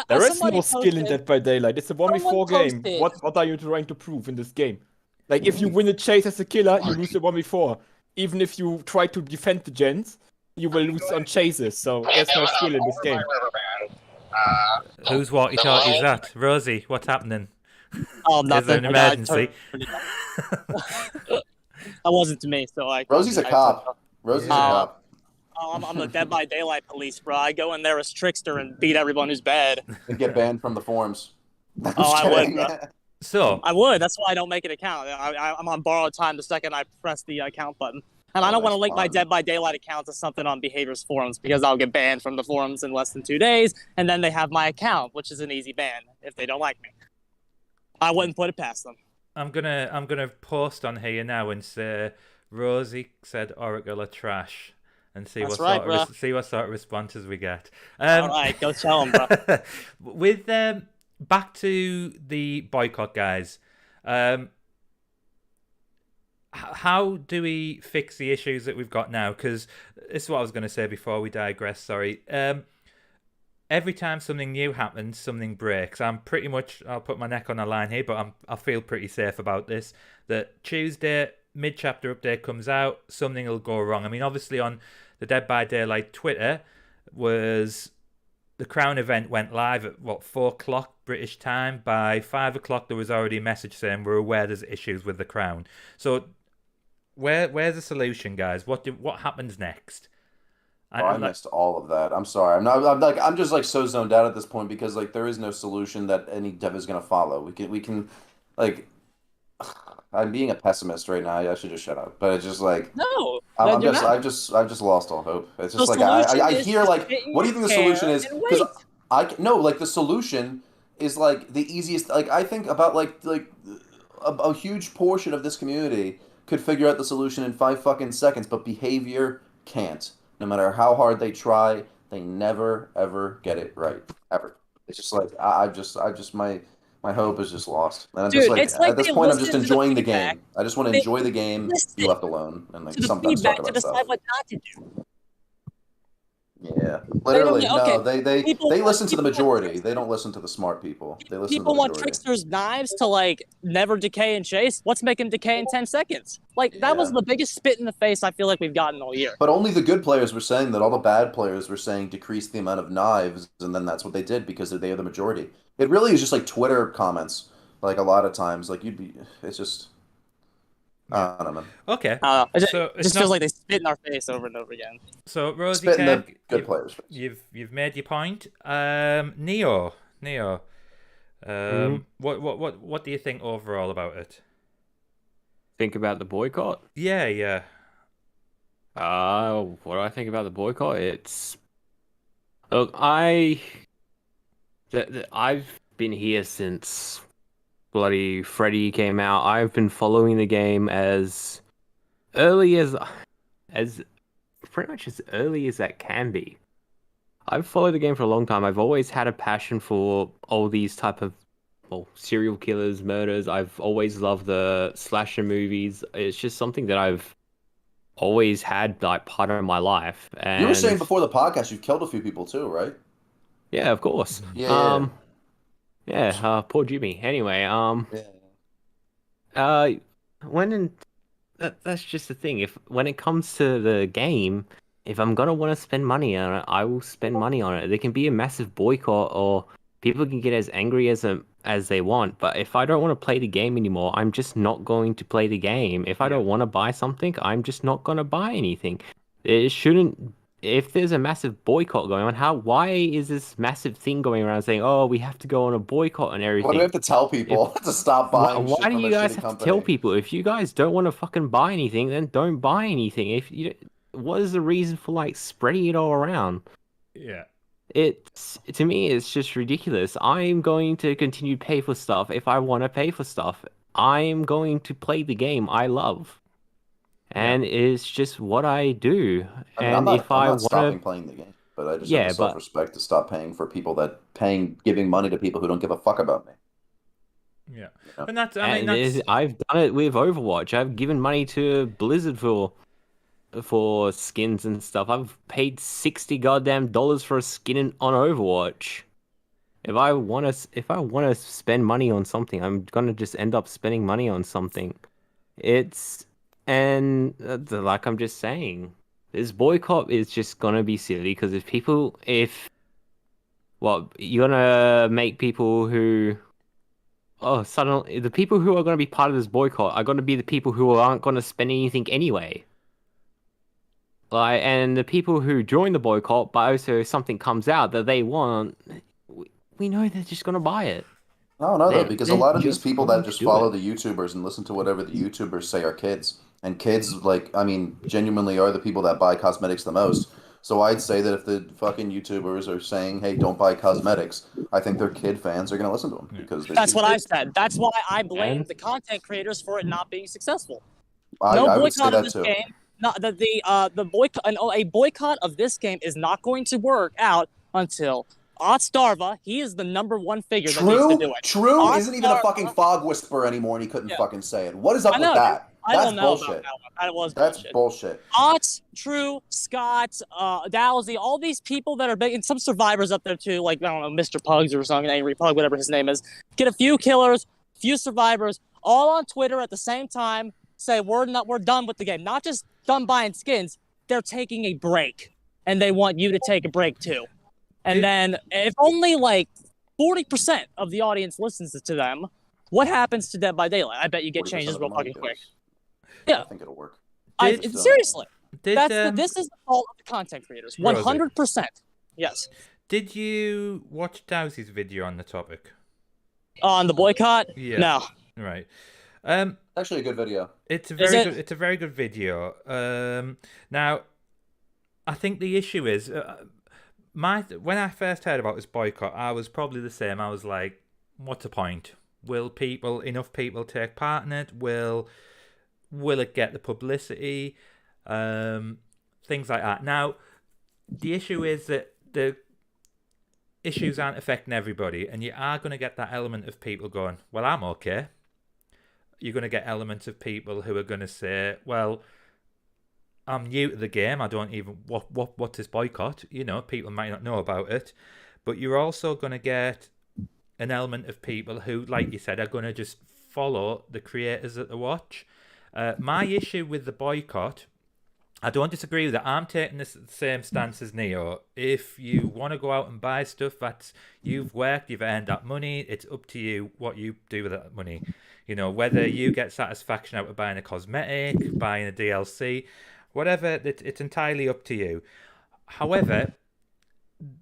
There is no skill in Dead by Daylight. It's a 1v4 game. What are you trying to prove in this game? Like, if you win a chase as a killer, you lose the 1v4. Even if you try to defend the gens, you will lose on chases. So there's no skill in this game. Whose walkie-talkie is that? Rosie, what's happening? Oh, nothing. Is there an emergency? That wasn't to me, so like. Rosie's a cop. Rosie's a cop. I'm the Dead by Daylight police, bro. I go in there as Trickster and beat everyone who's bad. And get banned from the forums. I would, bro. So I would. That's why I don't make an account. I'm on borrowed time the second I press the account button. And I don't want to link my Dead by Daylight account to something on Behavior's forums, because I'll get banned from the forums in less than 2 days, and then they have my account, which is an easy ban if they don't like me. I wouldn't put it past them. I'm gonna post on here now and say Rosie said Oracle are trash, and see what sort of responses we get. All right, go tell them, bro. With back to the boycott, guys. How do we fix the issues that we've got now? Because this is what I was going to say before we digress. Sorry. Every time something new happens, something breaks. I'll put my neck on the line here, but I feel pretty safe about this. That Tuesday, mid-chapter update comes out, something will go wrong. I mean, obviously on the Dead by Daylight Twitter was the Crown event went live at 4 o'clock British time. By 5 o'clock, there was already a message saying we're aware there's issues with the Crown. So where's the solution, guys? What happens next? I missed all of that. I'm sorry. I'm just like so zoned out at this point, because like there is no solution that any dev is gonna follow. We can like. I'm being a pessimist right now. I should just shut up. But it's just like I've just lost all hope. It's just like I hear like, what do you think the solution is? Because the solution is like the easiest. Like I think about like a huge portion of this community could figure out the solution in 5 fucking seconds, but behavior can't. No matter how hard they try, they never ever get it right ever. It's just like my hope is just lost. And I'm just like, at this point, I'm just enjoying the game. I just want to enjoy the game, be left alone, and like sometimes talk about stuff. Decide what not to do. Yeah, They don't. literally. Okay, No, they people they want listen to the people want majority. They don't listen to the smart people. They listen to the people want majority. Trickster's knives to like never decay and chase. Let's make him decay in 10 seconds. Like that was Yeah. the biggest spit in the face I feel like we've gotten all year. But only the good players were saying that. All the bad players were saying decrease the amount of knives, and then that's what they did because they are the majority. It really is just like Twitter comments. Like a lot of times, like you'd be. It's just. Yeah. I don't know, man. Okay. It So just, it's just not. feels like they spit in our face over and over again. So Rosie Spit in the Keg, good players' face. you've made your point. Neo. Mhm. What do you think overall about it? Think about the boycott. Yeah. What do I think about the boycott? Look, I've been here since bloody Freddy came out. I've been following the game as early as pretty much as early as that can be. I've followed the game for a long time. I've always had a passion for all these type of serial killers, murders. I've always loved the slasher movies. It's just something that I've always had like part of my life. You were saying And before the podcast you've killed a few people too, right? yeah, of course. Yeah. Poor Jimmy. Anyway, Yeah. uh, when in that's just the thing. If when it comes to the game, if I'm gonna want to spend money on it, I will spend money on it. There can be a massive boycott, or people can get as angry as they want. But if I don't want to play the game anymore, I'm just not going to play the game. If I don't want to buy something, I'm just not gonna buy anything. It shouldn't. If there's a massive boycott going on, why is this massive thing going around saying, "Oh, we have to go on a boycott and What do we everything"? have to tell If people to stop why, buying why shit do from a you guys shitty have to tell company? people? If you guys don't want to fucking buy anything, then don't buy anything. If you, what is the reason for like spreading it all around? Yeah. It's to me, it's just ridiculous. I'm going to continue to pay for stuff if I want to pay for stuff. I'm going to play the game I love, and it's just what I do. I mean, And if I'm I not want to, stopping playing the game, but I just have the yeah, but self-respect to stop paying for giving money to people who don't give a fuck about me. Yeah. You know? And that's, I mean, and that's, I've done it with Overwatch. I've given money to Blizzard for skins and stuff. I've paid 60 goddamn dollars for a skin on Overwatch. If I want to spend money on something, I'm gonna just end up spending money on something. It's and like I'm just saying, this boycott is just gonna be silly because if you're gonna make people who suddenly the people who are gonna be part of this boycott are gonna be the people who aren't gonna spend anything anyway. Like, and the people who join the boycott, but also if something comes out that they want, we know they're just gonna buy it. I don't know though, because a They're lot of these just people going that to just do follow it. the YouTubers and listen to whatever the YouTubers say are kids. And kids, like, I mean, genuinely are the people that buy cosmetics the most. So I'd say that if the fucking YouTubers are saying, hey, don't buy cosmetics, I think their kid fans are going to listen to them because they're That's what I kids. said. That's why I blame And the content creators for it not being successful. I, No I would say boycott of that this too. game. Not the boycott. A boycott of this game is not going to work out until Otstarva. He is the #1 figure that needs to do it. True isn't even a Otstarva- fucking fog whisperer anymore, and he couldn't Yeah. fucking say it. What is up I know, with that? I That's don't know bullshit. about that one. That was That's bullshit. bullshit. Ots, True, Scott, Dowsy, all these people that are big, and some survivors up there too, like, I don't know, Mr. Pugs or something, Angry Pug, whatever his name is. Get a few killers, few survivors, all on Twitter at the same time, say we're done with the game. Not just done buying skins, they're taking a break. And they want you to take a break too. And then if only like 40% of the audience listens to them, what happens to Dead by Daylight? I bet you get 40% changes of the real money fucking quick. goes. Yeah. I think it'll work. Seriously. Did, This is the fault of the content creators. 100%. Yes. Did you watch Dowsy's video on the topic? On the boycott? Yeah. No. Right. Actually, a good video. It's a Is very it? good. It's a very good video. Now, I think the issue is when I first heard about this boycott, I was probably the same. I was like, "What's the point? Will enough people take part in it? Will it get the publicity? Things like that." Now, the issue is that the issues aren't affecting everybody, and you are going to get that element of people going, "Well, I'm okay." You're going to get elements of people who are going to say, well, I'm new to the game. I don't even what is boycott. You know, people might not know about it, but you're also going to get an element of people who, like you said, are going to just follow the creators that they watch. My issue with the boycott, I don't disagree with that. I'm taking the same stance as Neo. If you want to go out and buy stuff that you've worked, you've earned that money, it's up to you what you do with that money. You know, whether you get satisfaction out of buying a cosmetic, buying a DLC, whatever, it's entirely up to you. However,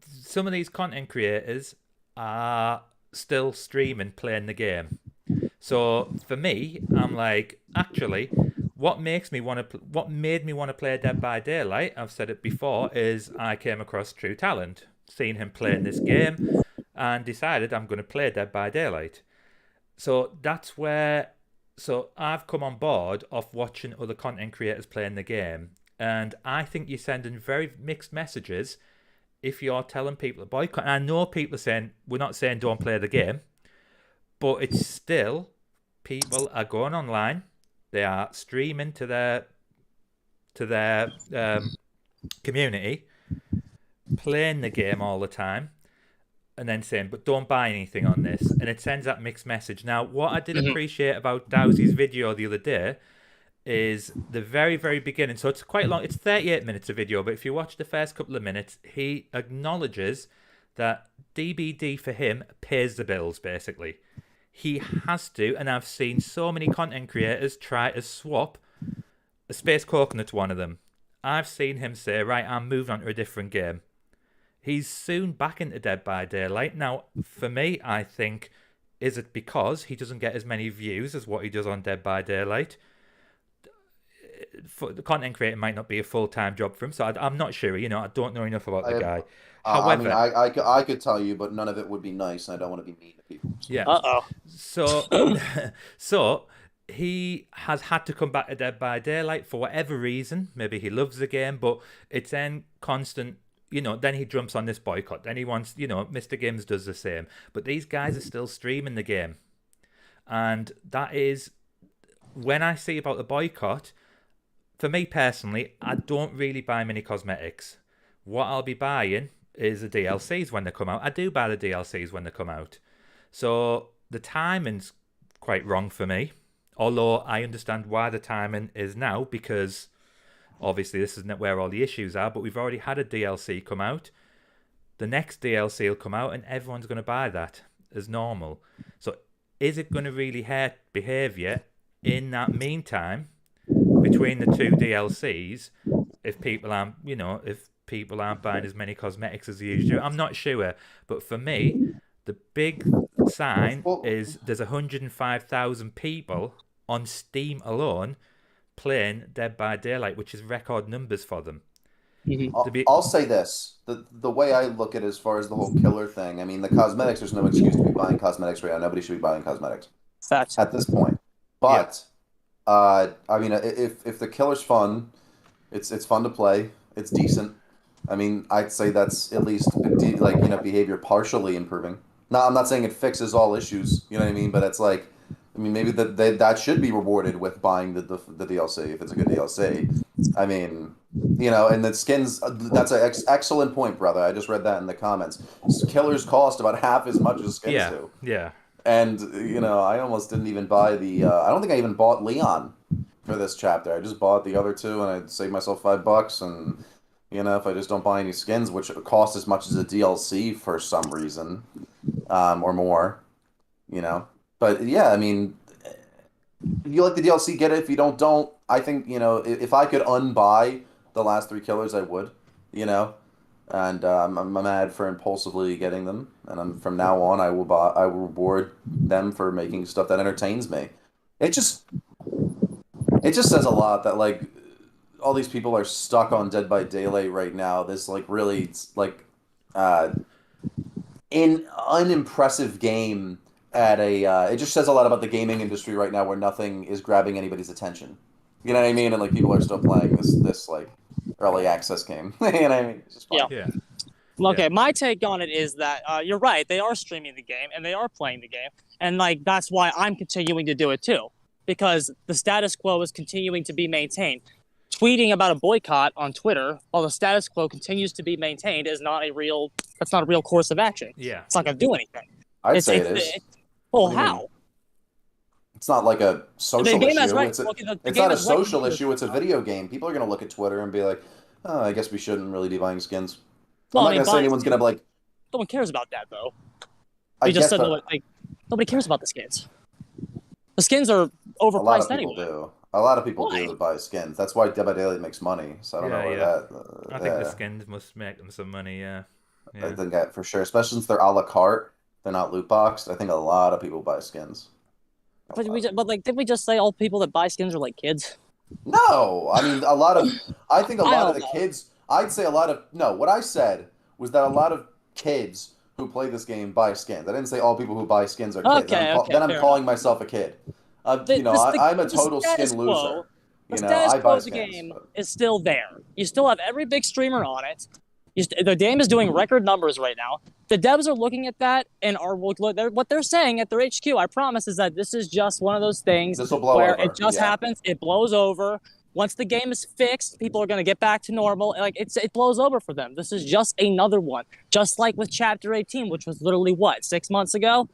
some of these content creators are still streaming, playing the game. So for me, I'm like, actually, what made me want to play Dead by Daylight, I've said it before, is I came across True Talent, seen him playing this game, and decided I'm going to play Dead by Daylight. So that's where, so I've come on board of watching other content creators playing the game, and I think you're sending very mixed messages if you're telling people to boycott. And I know people are saying, we're not saying don't play the game, but it's still, people are going online, they are streaming to their community, playing the game all the time, and then saying, but don't buy anything on this. And it sends that mixed message. Now, what I did appreciate about Dowsy's video the other day is the very, very beginning. So it's quite long. It's 38 minutes of video, but if you watch the first couple of minutes, he acknowledges that DBD for him pays the bills, basically. He has to, and I've seen so many content creators try to swap a Space Coconut's one of them. I've seen him say, right, I'm moving on to a different game. He's soon back into Dead by Daylight. Now, for me, I think, is it because he doesn't get as many views as what he does on Dead by Daylight? For the content creator might not be a full-time job for him, so I'm not sure. You know, I don't know enough about the guy. However, I could tell you, but none of it would be nice, and I don't want to be mean to people. So. Yeah. So he has had to come back to Dead by Daylight for whatever reason. Maybe he loves the game, but it's then constant. You know, then he jumps on this boycott. Then he wants, you know, Mr. Gims does the same. But these guys are still streaming the game. And that is, when I see about the boycott, for me personally, I don't really buy many cosmetics. What I'll be buying is the DLCs when they come out. I do buy the DLCs when they come out. So the timing's quite wrong for me. Although I understand why the timing is now, because obviously this isn't where all the issues are, but we've already had a DLC come out. The next DLC will come out and everyone's going to buy that as normal. So is it going to really hurt behaviour in that meantime between the two DLCs if people aren't, you know, if people aren't buying as many cosmetics as they usually do? I'm not sure. But for me, the big sign is there's 105,000 people on Steam alone playing Dead by Daylight, which is record numbers for them. I'll say this. The way I look at it as far as the whole killer thing, I mean, the cosmetics, there's no excuse to be buying cosmetics right now. Nobody should be buying cosmetics. Facts. At this point. But, I mean, if the killer's fun, it's fun to play, it's decent. I mean, I'd say that's at least, like, you know, behavior partially improving. Now, I'm not saying it fixes all issues, you know what I mean? But it's like, I mean, maybe that should be rewarded with buying the DLC if it's a good DLC. I mean, you know, and the skins, that's an excellent point, brother. I just read that in the comments. Killers cost about half as much as skins do. Yeah. And, you know, I almost didn't even buy the, I don't think I even bought Leon for this chapter. I just bought the other two and I saved myself $5. And, you know, if I just don't buy any skins, which cost as much as a DLC for some reason, or more, you know. But yeah, I mean, if you like the DLC, get it. If you don't. I think, you know, if I could unbuy the last 3 killers, I would, you know. And I'm mad for impulsively getting them. And from now on, I will reward them for making stuff that entertains me. It just says a lot that, like, all these people are stuck on Dead by Daylight right now. This, like, really, like, unimpressive game at a it just says a lot about the gaming industry right now, where nothing is grabbing anybody's attention. You know what I mean? And like people are still playing this like early access game. You know what I mean? It's just fun. Yeah. Okay, my take on it is that you're right. They are streaming the game and they are playing the game, and like that's why I'm continuing to do it too, because the status quo is continuing to be maintained. tweeting about a boycott on Twitter while the status quo continues to be maintained is not a real. That's not a real course of action. Yeah. It's not going to do anything. I'd say it is. Well, What do you mean? how? It's not like a social game has issue. right- It's look, the it's game not a has right- social issue. It's a video game. People are gonna look at Twitter and be like, "Oh, I guess we shouldn't really be buying skins." Well, I'm not gonna say buying anyone's gonna be like. No one cares about that though. I You just guess, said but nobody cares about the skins. The skins are a lot of overpriced people anyway. do. A lot of people Why? do buy skins. That's why Dead by Daylight makes money. So I don't know where that. I think the skins must make them some money. Yeah. I think that for sure, especially since they're a la carte, they're not loot boxed. I think a lot of people buy skins. But did we just say all people that buy skins are like kids? No, I mean a lot of. I think a I lot don't of the know. kids. I'd say a lot of. No, what I said was that a lot of kids who play this game buy skins. I didn't say all people who buy skins are kids. Okay, Then I'm fair calling myself a kid. I'm a total status skin quo- loser. The You know, status I quo buy of the skins. game but- is still there. You still have every big streamer on it. The game is doing record numbers right now. The devs are looking at that and what they're saying at their HQ, I promise, is that this is just one of those things This will blow where over. it just happens, it blows over. Once the game is fixed, people are going to get back to normal. Like it blows over for them. This is just another one. Just like with Chapter 18, which was literally what, 6 months ago?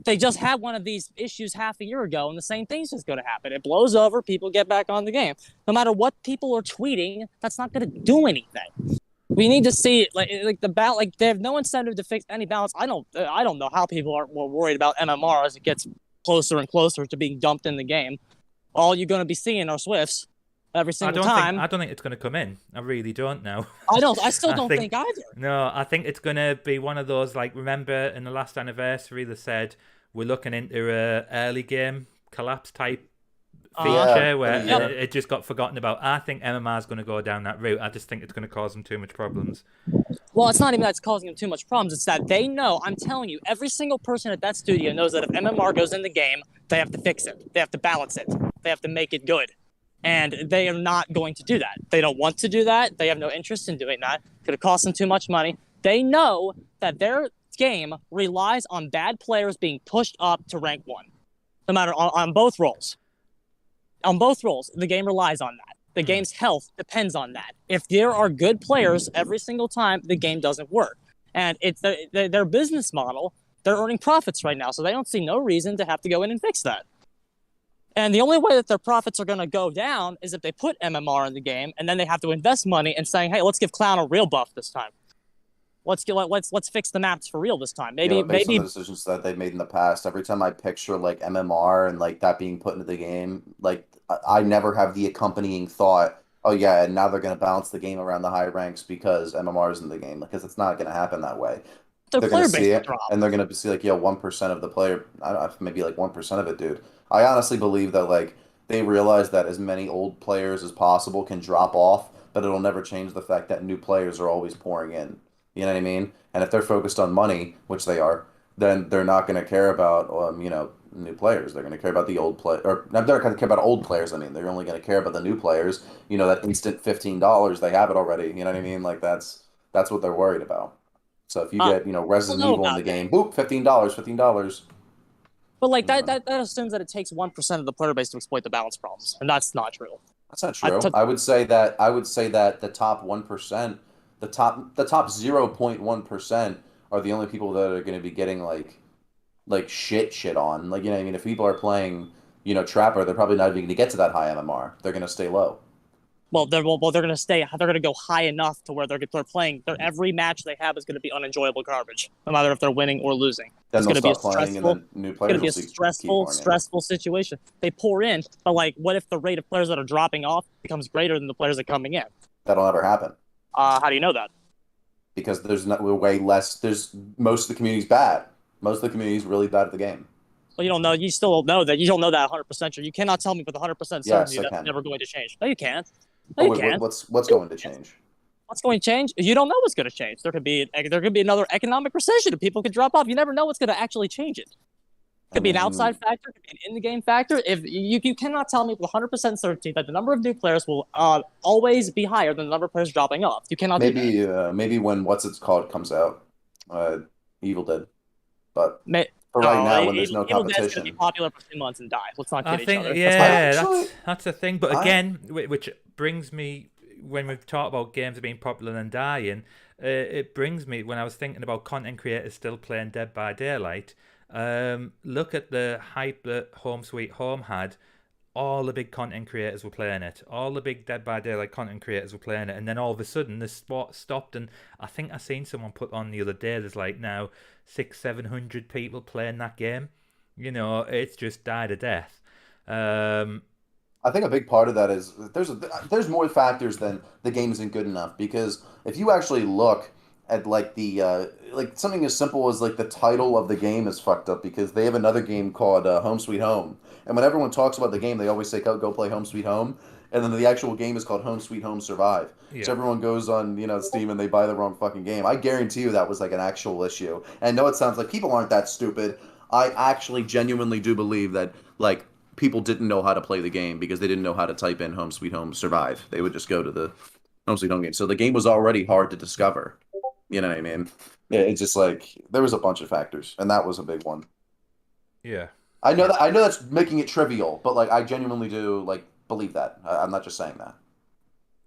They just had one of these issues half a year ago, and the same thing's just going to happen. It blows over, people get back on the game. No matter what people are tweeting, that's not going to do anything. We need to see like the balance. Like they have no incentive to fix any balance. I don't know how people aren't more worried about MMR as it gets closer and closer to being dumped in the game. All you're going to be seeing are Swifts every single time. I don't think it's going to come in. I really don't know. I still don't think either. No, I think it's going to be one of those, like, remember in the last anniversary they said we're looking into a early game collapse type feature where it just got forgotten about. I think MMR is going to go down that route. I just think it's going to cause them too much problems. Well, it's not even that it's causing them too much problems. It's that they know, I'm telling you, every single person at that studio knows that if MMR goes in the game, they have to fix it. They have to balance it. They have to make it good. And they are not going to do that. They don't want to do that. They have no interest in doing that. It's going to cost them too much money. They know that their game relies on bad players being pushed up to rank 1. No matter on both roles. On both roles, the game relies on that. The game's health depends on that. If there are good players every single time, the game doesn't work. And it's their business model. They're earning profits right now, so they don't see no reason to have to go in and fix that. And the only way that their profits are going to go down is if they put MMR in the game, and then they have to invest money and saying, "Hey, let's give Clown a real buff this time. Let's fix the maps for real this time." Maybe based on the decisions that they've made in the past, every time I picture like MMR and like that being put into the game, like I never have the accompanying thought, "Oh yeah, and now they're going to balance the game around the high ranks because MMR is in the game," because it's not going to happen that way. their They're player going to see base it, drop. and they're going to see like, "Yo, 1% of the player, I don't know, maybe like 1% of it, dude." I honestly believe that like they realize that as many old players as possible can drop off, but it'll never change the fact that new players are always pouring in. You know what I mean? And if they're focused on money, which they are, then they're not going to care about new players. They're going to care about the old play, or not. They're going to care about old players. I mean, they're only going to care about the new players. You know, that instant $15, they have it already. You know what I mean? Like that's what they're worried about. So if you get Resident Evil in the game, boop, $15. But like that assumes that it takes 1% of the player base to exploit the balance problems, and that's not true. That's not true. I would say that the top 1%, the top 0.1% are the only people that are going to be getting like shit on. Like, you know what I mean? If people are playing, Trapper, they're probably not even going to get to that high MMR. They're going to stay low. Well, they're going to stay. They're going to go high enough to where they're playing. Every match they have is going to be unenjoyable garbage, no matter if they're winning or losing. Then It's they'll going to be stop playing, and then new players will stressful situation. They pour in, but like, what if the rate of players that are dropping off becomes greater than the players that are coming in? That'll never happen. How do you know that? Because there's way less. Most of the community's bad. Most of the community is really bad at the game. Well, you don't know. You still don't know that. You don't know that 100% sure. You cannot tell me with 100% certainty Yes, that's never going to change. No, you can't. No, you can't. What's going to change? What's going to change? You don't know what's going to change. There could be another economic recession, and people could drop off. You never know what's going to actually change it. It could be an outside factor, it could be an in-the-game factor. If you cannot tell me with 100% certainty that the number of new players will always be higher than the number of players dropping off. You cannot do that. Maybe when What's It's Called comes out, Evil Dead. But for right now, when there's no Evil Dead's competition, going to be popular for 2 months and die. Let's not kid each other. Yeah, that's the thing. But again, which brings me, when we've talked about games being popular and dying, it brings me, when I was thinking about content creators still playing Dead by Daylight, look at the hype that Home Sweet Home had. All the big content creators were playing it. All the big Dead by Daylight content creators were playing it. And then all of a sudden, the sport stopped. And I think I seen someone put on the other day, there's like now 600-700 people playing that game. You know, it's just died a death. I think a big part of that is there's more factors than the game isn't good enough, because if you actually look at like the like something as simple as like the title of the game is fucked up, because they have another game called Home Sweet Home, and when everyone talks about the game they always say go play Home Sweet Home, and then the actual game is called Home Sweet Home Survive. Yeah. So everyone goes on Steam and they buy the wrong fucking game. I guarantee you that was like an actual issue. And I know it sounds like people aren't that stupid. I actually genuinely do believe that like people didn't know how to play the game because they didn't know how to type in Home Sweet Home Survive. They would just go to the Home Sweet Home game. So the game was already hard to discover. You know what I mean? Yeah, it's just like there was a bunch of factors, and that was a big one. Yeah. I know that's making it trivial, but like I genuinely do like believe that. I'm not just saying that.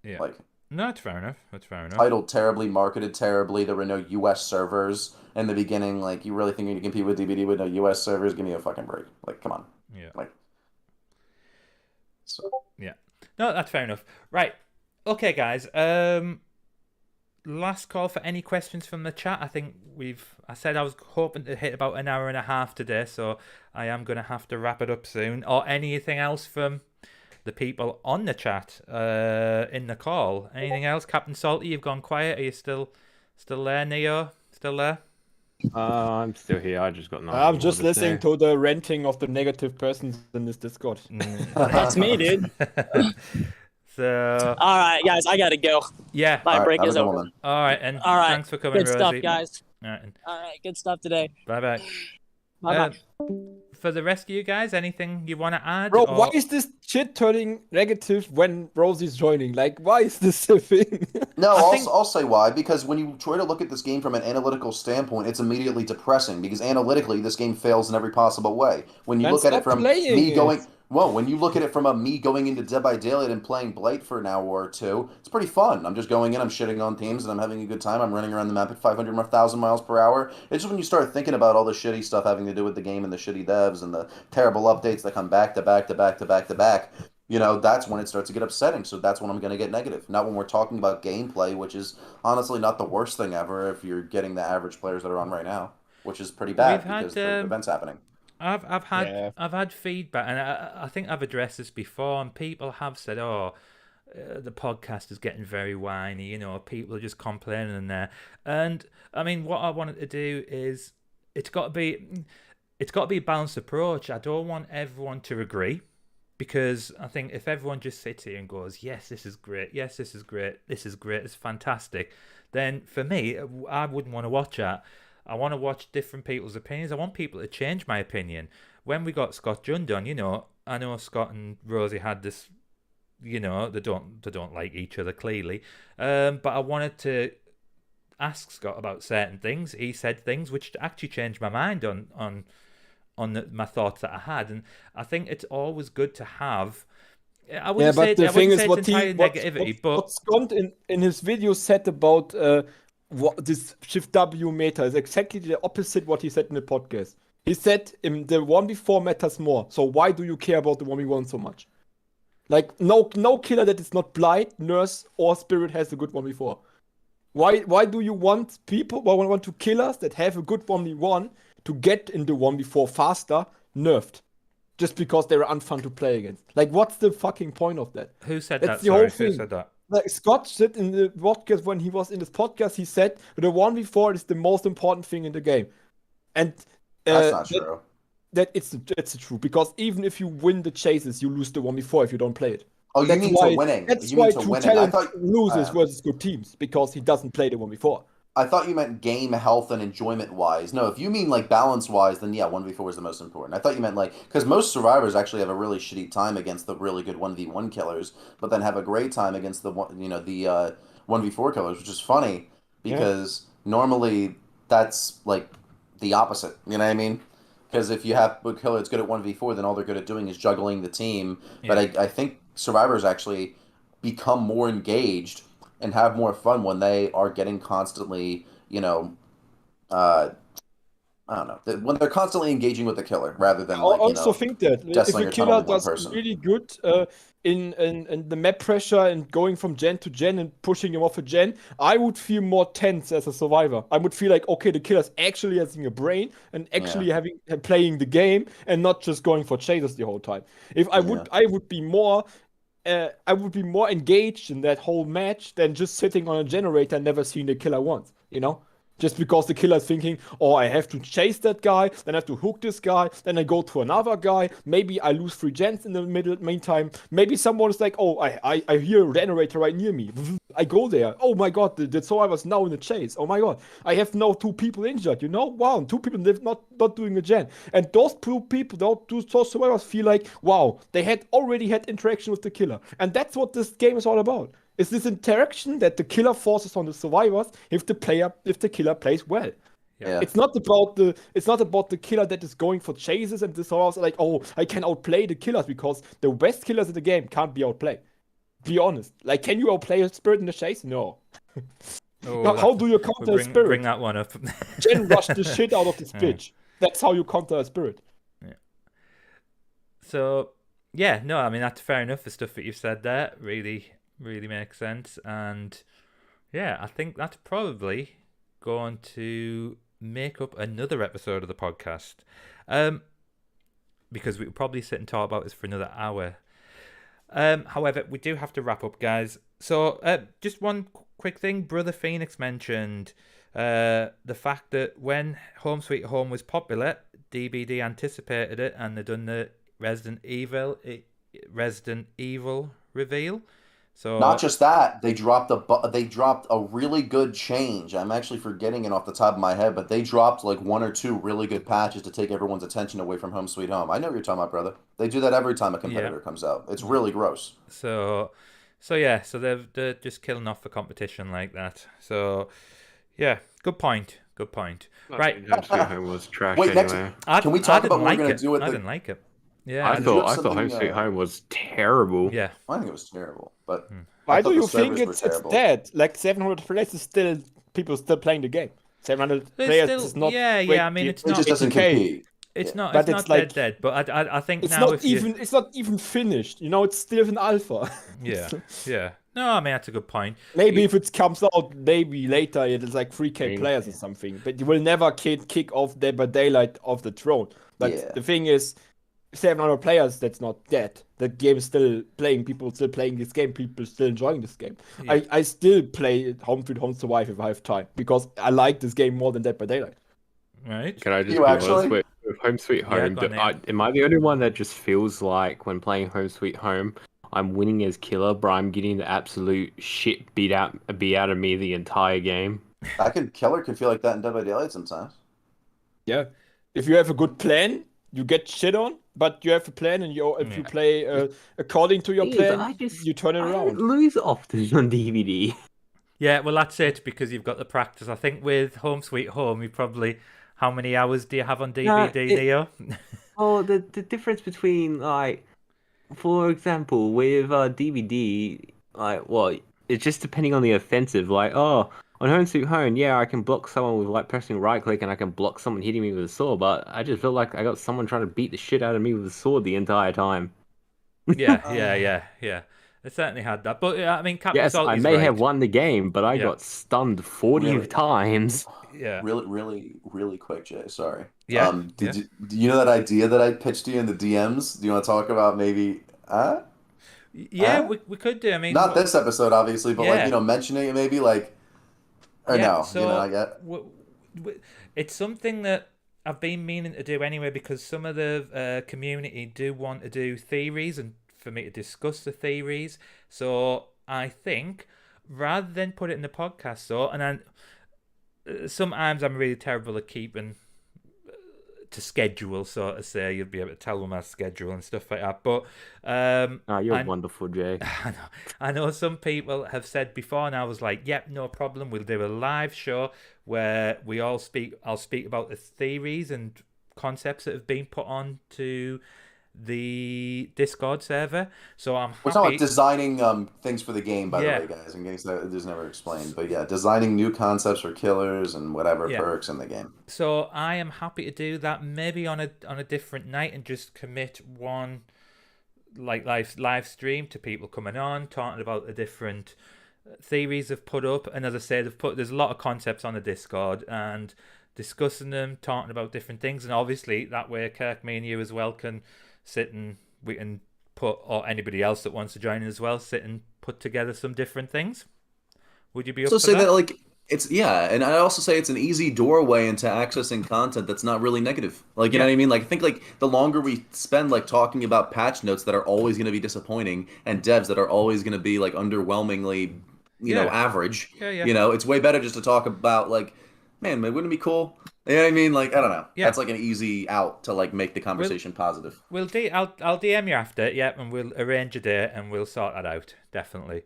Yeah. Like, no, that's fair enough. That's fair enough. Titled terribly, marketed terribly. There were no U.S. servers in the beginning. Like, you really think you're gonna compete with DBD with no U.S. servers? Give me a fucking break. Like, come on. Yeah. Like, so. Yeah. No, that's fair enough. Right. Okay, guys. Last call for any questions from the chat. I said I was hoping to hit about an hour and a half today, so I am going to have to wrap it up soon. Or anything else from the people on the chat, in the call? Anything else? Captain Salty, you've gone quiet. Are you still there, Neo? Still there? I'm still here. I just got nothing. I'm just more to listening say. to the ranting of the negative persons in this Discord. That's me, dude. So, All right, guys, I gotta go. yeah. My All right, break have a is good over. one, then. All right, and All right. thanks for coming, Good Rosie. stuff, guys. All right, All right, good stuff today. bye-bye. Bye-bye. For the rest of you guys, anything you want to add? Bro, or... why is this shit turning negative when Rosie's joining? Like, why is this a thing? No, I I'll, think- I'll say why. Because when you try to look at this game from an analytical standpoint, it's immediately depressing. Because analytically, this game fails in every possible way. When you Then look at it stop from playing me it. going, well, when you look at it from a me going into Dead by Daylight and playing Blight for an hour or two, it's pretty fun. I'm just going in, I'm shitting on teams, and I'm having a good time. I'm running around the map at 500,000 miles per hour. It's just when you start thinking about all the shitty stuff having to do with the game and the shitty devs and the terrible updates that come back to back to back to back to back. That's when it starts to get upsetting. So that's when I'm going to get negative. Not when we're talking about gameplay, which is honestly not the worst thing ever if you're getting the average players that are on right now, which is pretty bad because the event's happening. I've had feedback, and I think I've addressed this before, and people have said, "Oh, the podcast is getting very whiny." People are just complaining in there. And I mean, what I wanted to do is it's got to be a balanced approach. I don't want everyone to agree, because I think if everyone just sits here and goes, "Yes, this is great. Yes, this is great. This is great. It's fantastic," then for me, I wouldn't want to watch that. I want to watch different people's opinions. I want people to change my opinion. When we got Scott Jund on, I know Scott and Rosie had this, they don't like each other clearly. But I wanted to ask Scott about certain things. He said things which actually changed my mind on my thoughts that I had, and I think it's always good to have. I wouldn't say it's entirely negativity, but what Scott in his video said about what this Shift W meta is exactly the opposite what he said in the podcast. He said the 1v4 matters more. So why do you care about the 1v1 so much? Like no killer that is not Blight, Nurse, or Spirit has a good 1v4. Why do you want people? Why want to killers that have a good 1v1 to get in the 1v4 faster nerfed? Just because they're unfun to play against. Like, what's the fucking point of that? Who said That's that? the whole Sorry, who thing. said that? Like Scott said in the podcast when he was in this podcast, he said the 1v4 is the most important thing in the game. And That's not true. That it's true, because even if you win the chases, you lose the 1v4 if you don't play it. Oh, you mean to winning? That's You why mean to True winning? I Talent thought loses versus good teams, because he doesn't play the 1v4. I thought you meant game health and enjoyment wise. No, if you mean like balance wise, then yeah, 1v4 is the most important. I thought you meant like, because most survivors actually have a really shitty time against the really good 1v1 killers, but then have a great time against the 1v4 killers, which is funny because normally that's like the opposite. You know what I mean? Because if you have a killer that's good at 1v4, then all they're good at doing is juggling the team. Yeah. But I think survivors actually become more engaged and have more fun when they are getting constantly, uh, I don't know, when they're constantly engaging with the killer rather than I like, also think that if decimating a or killer tunneling one does person. really good in the map pressure and going from gen to gen and pushing him off a gen, I would feel more tense as a survivor. I would feel like, okay, the killer's actually having a brain and actually playing the game and not just going for chasers the whole time. If I would, I would be more. I would be more engaged in that whole match than just sitting on a generator and never seeing the killer once, Just because the killer is thinking, oh, I have to chase that guy, then I have to hook this guy, then I go to another guy. Maybe I lose 3 gens in the meantime. Maybe someone is like, oh, I hear a generator right near me. I go there. Oh my god, the survivor's now in the chase. Oh my god, I have now 2 people injured, Wow, 2 people live not doing a gen. And those 2 people, those survivors feel like, wow, they had already had interaction with the killer. And that's what this game is all about. It's this interaction that the killer forces on the survivors if the killer plays well. Yeah. It's not about the killer that is going for chases and the survivors are like, oh, I can outplay the killers because the best killers in the game can't be outplayed. Be honest. Like, can you outplay a spirit in the chase? No. How do you counter a spirit? Bring that one up. Gen rush the shit out of this bitch. That's how you counter a spirit. Yeah. So, yeah, no, I mean, that's fair enough. The stuff that you've said there really makes sense. And yeah, I think that's probably going to make up another episode of the podcast. Because we could probably sit and talk about this for another hour. However, we do have to wrap up, guys. So, just one quick thing. Brother Phoenix mentioned the fact that when Home Sweet Home was popular, DBD anticipated it and they done the Resident Evil reveal. So not just that, they dropped a really good change. I'm actually forgetting it off the top of my head, but they dropped like 1 or 2 really good patches to take everyone's attention away from Home Sweet Home. I know what you're talking about, brother. They do that every time a competitor comes out. It's really gross. So they're just killing off the competition like that. So yeah, good point. Right. Home Sweet Home was trash. Wait, anyway. can we talk about what we're going to do with I the... didn't like it. Yeah, I thought Home Sweet Home was terrible. Yeah, I think it was terrible, but why do you think it's dead? Like 700 players is still people still playing the game. 700 players is not. Yeah. I mean, it's not. It just doesn't compete. It's not. But it's not dead. But I think it's now not it's not even finished. It's still an alpha. Yeah. No, I mean that's a good point. Maybe if it comes out, maybe later it's like 3K players or something. But you will never kick off Dead by Daylight off the throne. But the thing is, 700 players, that's not dead. The game is still playing. People still playing this game. People still enjoying this game. Yeah. I still play Home Sweet Home Survive if I have time because I like this game more than Dead by Daylight. Right? Can I just be honest with Home Sweet Home? Am I the only one that just feels like when playing Home Sweet Home, I'm winning as killer, but I'm getting the absolute shit beat out of me the entire game? Killer could feel like that in Dead by Daylight sometimes. Yeah, if you have a good plan, you get shit on. But you have a plan, and if you play according to your plan, you turn it around. I don't lose often on DVD. Yeah, well, that's it, because you've got the practice. I think with Home Sweet Home, you probably... How many hours do you have on DVD, Neo? Oh, the difference between, like... For example, with DVD, it's just depending on the offensive. Like, on Home Sweet Home, I can block someone with like pressing right click, and I can block someone hitting me with a sword. But I just feel like I got someone trying to beat the shit out of me with a sword the entire time. Yeah. It certainly had that. But I mean, Captain I may have won the game, but I got stunned 40 times. Yeah. Really, really, really quick, Jay. Sorry. Yeah. Do you know that idea that I pitched to you in the DMs? Do you want to talk about maybe? We could do. I mean, not this episode, obviously, but mentioning it maybe like. Or no, so I get. It's something that I've been meaning to do anyway, because some of the community do want to do theories and for me to discuss the theories. So I think rather than put it in the podcast, and then sometimes I'm really terrible at keeping to schedule, so to say. You'll be able to tell them my schedule and stuff like that. But you're wonderful, Jay. I know some people have said before, and I was like, "Yep, no problem. We'll do a live show where I'll speak about the theories and concepts that have been put on to the Discord server. So I'm We're talking happy. about designing things for the game, by Yeah. the way, guys, in case that is never explained. But yeah, designing new concepts for killers and whatever Yeah. perks in the game. So I am happy to do that, maybe on a different night, and just commit one like live stream to people coming on, talking about the different theories they've put up. And as I said, there's a lot of concepts on the Discord and discussing them, talking about different things. And obviously that way, Kirk, me and you as well can sit and we can put, or anybody else that wants to join in as well, sit and put together some different things. Would you be up So for say that? that like it's and I also say it's an easy doorway into accessing content that's not really negative. Like you know what I mean? Like I think like the longer we spend like talking about patch notes that are always going to be disappointing and devs that are always going to be like underwhelmingly, you know, average. Yeah. You know, it's way better just to talk about like, man, wouldn't it be cool? You know what I mean? Like I don't know. Yeah. That's like an easy out to like make the conversation positive. I'll DM you after, and we'll arrange a day and we'll sort that out, definitely.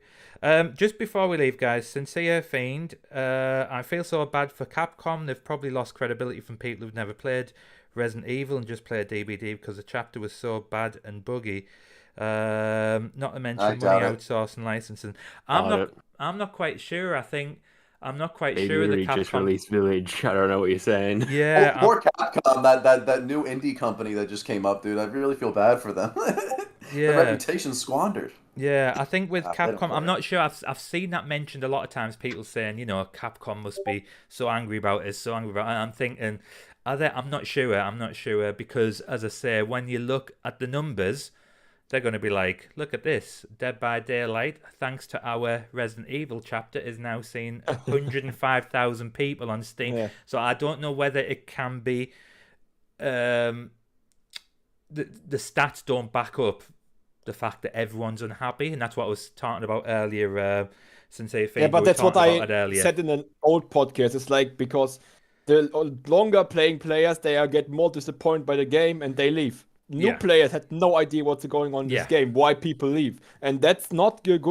Just before we leave, guys, Sincere Fiend, I feel so bad for Capcom. They've probably lost credibility from people who've never played Resident Evil and just played DBD because the chapter was so bad and buggy. Not to mention money outsourcing licensing. I'm not quite sure. I'm not quite sure that Capcom just released Village. I don't know what you're saying. Yeah, Poor Capcom, that new indie company that just came up, dude. I really feel bad for them. Yeah. Their reputation's squandered. Yeah, I think with They don't Capcom, play I'm it. not sure. I've seen that mentioned a lot of times. People saying, you know, Capcom must be so angry about it, so angry about it. And I'm thinking, are they? I'm not sure because, as I say, when you look at the numbers, they're going to be like, look at this, Dead by Daylight, thanks to our Resident Evil chapter, is now seeing 105,000 people on Steam. Yeah. So I don't know whether it can be. The stats don't back up the fact that everyone's unhappy, and that's what I was talking about earlier. Sensei, Yeah, but that's what I earlier. said in an old podcast. It's like because the longer playing players, they get more disappointed by the game and they leave. New players had no idea what's going on in this game, why people leave, and that's not good.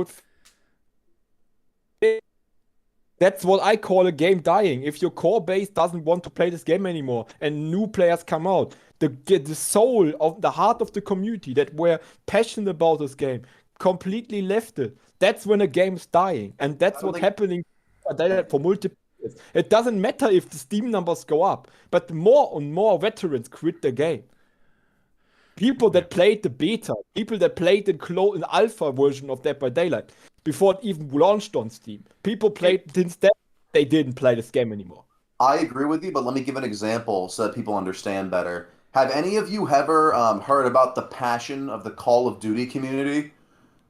That's what I call a game dying. If your core base doesn't want to play this game anymore and new players come out, the soul of the heart of the community that were passionate about this game completely left it. That's when a game's dying, and that's what's happening for multiple years. It doesn't matter if the Steam numbers go up, but more and more veterans quit the game. People that played the beta, people that played the alpha version of Dead by Daylight before it even launched on Steam. People played since then, they didn't play this game anymore. I agree with you, but let me give an example so that people understand better. Have any of you ever heard about the passion of the Call of Duty community?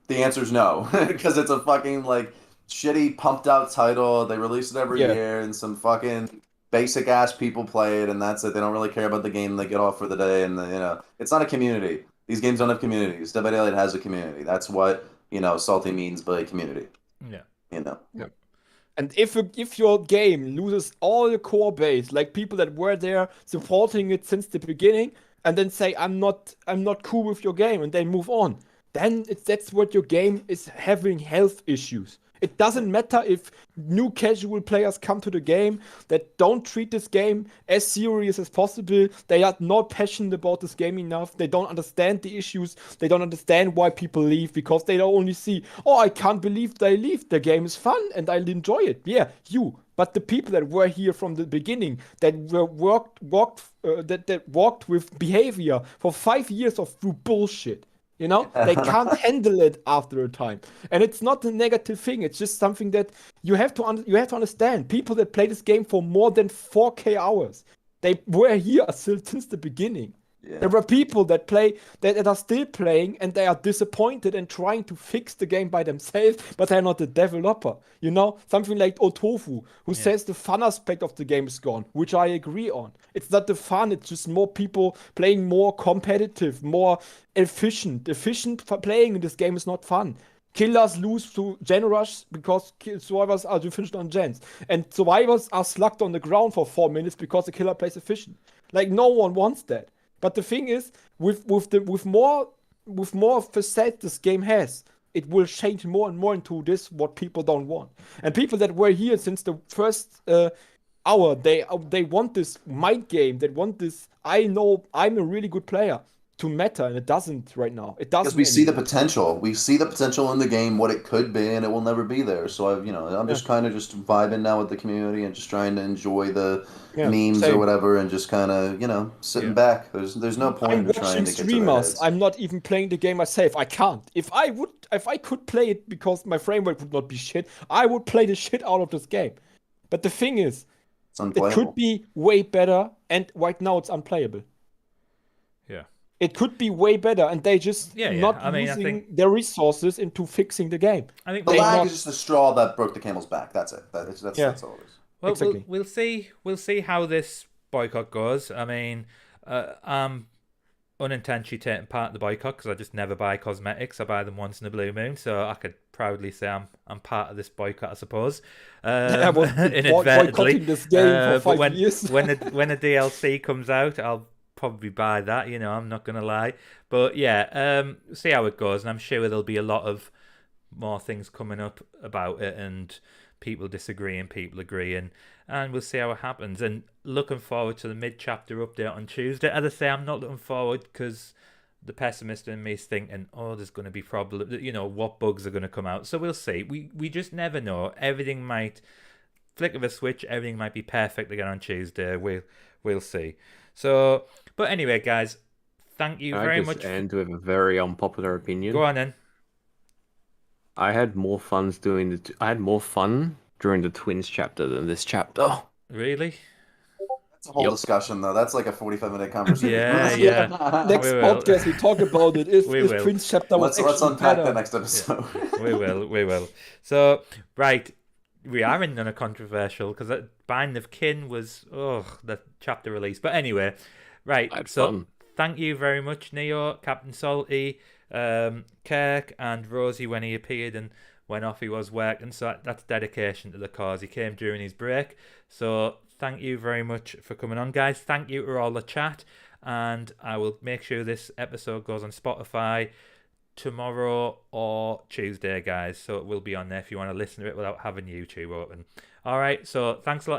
The answer is no, because it's a fucking like shitty pumped out title. They release it every year, and some fucking basic ass people play it, and that's it. They don't really care about the game. They get off for the day, and it's not a community. These games don't have communities. Dead by Daylight has a community. That's what Salty means by community. Yeah. Yeah. And if your game loses all the core base, like people that were there supporting it since the beginning, and then say I'm not cool with your game, and then move on, then that's what your game is having health issues. It doesn't matter if new casual players come to the game that don't treat this game as serious as possible. They are not passionate about this game enough. They don't understand the issues. They don't understand why people leave, because they don't only see, oh, I can't believe they leave. The game is fun and I'll enjoy it. Yeah, you. But the people that were here from the beginning, that walked with behavior for 5 years through bullshit. They can't handle it after a time, and it's not a negative thing. It's just something that you have to understand. People that play this game for more than 4K hours, they were here since the beginning. Yeah. There were people that are still playing, and they are disappointed and trying to fix the game by themselves, but they're not the developer. Something like Otofu, who says the fun aspect of the game is gone, which I agree on. It's not the fun, it's just more people playing more competitive, more efficient. Efficient playing in this game is not fun. Killers lose to Gen Rush because survivors are finished on gens. And survivors are slugged on the ground for 4 minutes because the killer plays efficient. Like, no one wants that. But the thing is, with more facets this game has, it will change more and more into this what people don't want. And people that were here since the first hour, they want this mind game. They want this. I know I'm a really good player. to matter, and it doesn't right now. It Because doesn't we see the anymore. potential. We see the potential in the game, what it could be, and it will never be there. So I'm just kind of just vibing now with the community and just trying to enjoy the Yeah, memes or same. whatever, and just kind of sitting Yeah. back. There's no point I'm in trying watching to get to their streamers. heads. I'm not even playing the game myself. I can't. If I could play it because my frame rate would not be shit, I would play the shit out of this game. But the thing is, It's it unplayable. could be way better, and right now it's unplayable. Yeah. It could be way better, and they just not I mean, I using think their resources into fixing the game. I think The They lag not- is just the straw that broke the camel's back. That's it. That's Yeah. all it is. well, exactly. we'll see. We'll see how this boycott goes. I mean, I'm unintentionally taking part in the boycott because I just never buy cosmetics. I buy them once in a blue moon, so I could proudly say I'm part of this boycott, I suppose. I was Inadvertently. boycotting this game for But 5 years. when a DLC comes out, I'll probably buy that. I'm not gonna lie. But yeah, see how it goes, and I'm sure there'll be a lot of more things coming up about it, and people disagreeing, people agreeing, and we'll see how it happens. And looking forward to the mid-chapter update on Tuesday. As I say, I'm not looking forward because the pessimist in me is thinking, oh, there's going to be problems, what bugs are going to come out. So we'll see. We just never know. Everything might flick of a switch. Everything might be perfect again on Tuesday. We'll see. So, but anyway, guys, thank you Can I very just much. end with a very unpopular opinion? Go on then. I had more fun during the twins chapter than this chapter. Really? That's a whole Yep. discussion, though. That's like a 45-minute conversation. Yeah. Next We will. podcast we talk about it. If We will. Twins chapter was Let's actually unpack better. that next episode. We will. So, right, we are in on a controversial because Binding of Kin was the chapter release. But anyway, right. I had So fun. thank you very much, Neo, Captain Salty, Kirk, and Rosie when he appeared and went off. He was working, so that's dedication to the cause. He came during his break. So thank you very much for coming on, guys. Thank you to all the chat, and I will make sure this episode goes on Spotify tomorrow or Tuesday, guys, so it will be on there if you want to listen to it without having YouTube open. All right, so thanks a lot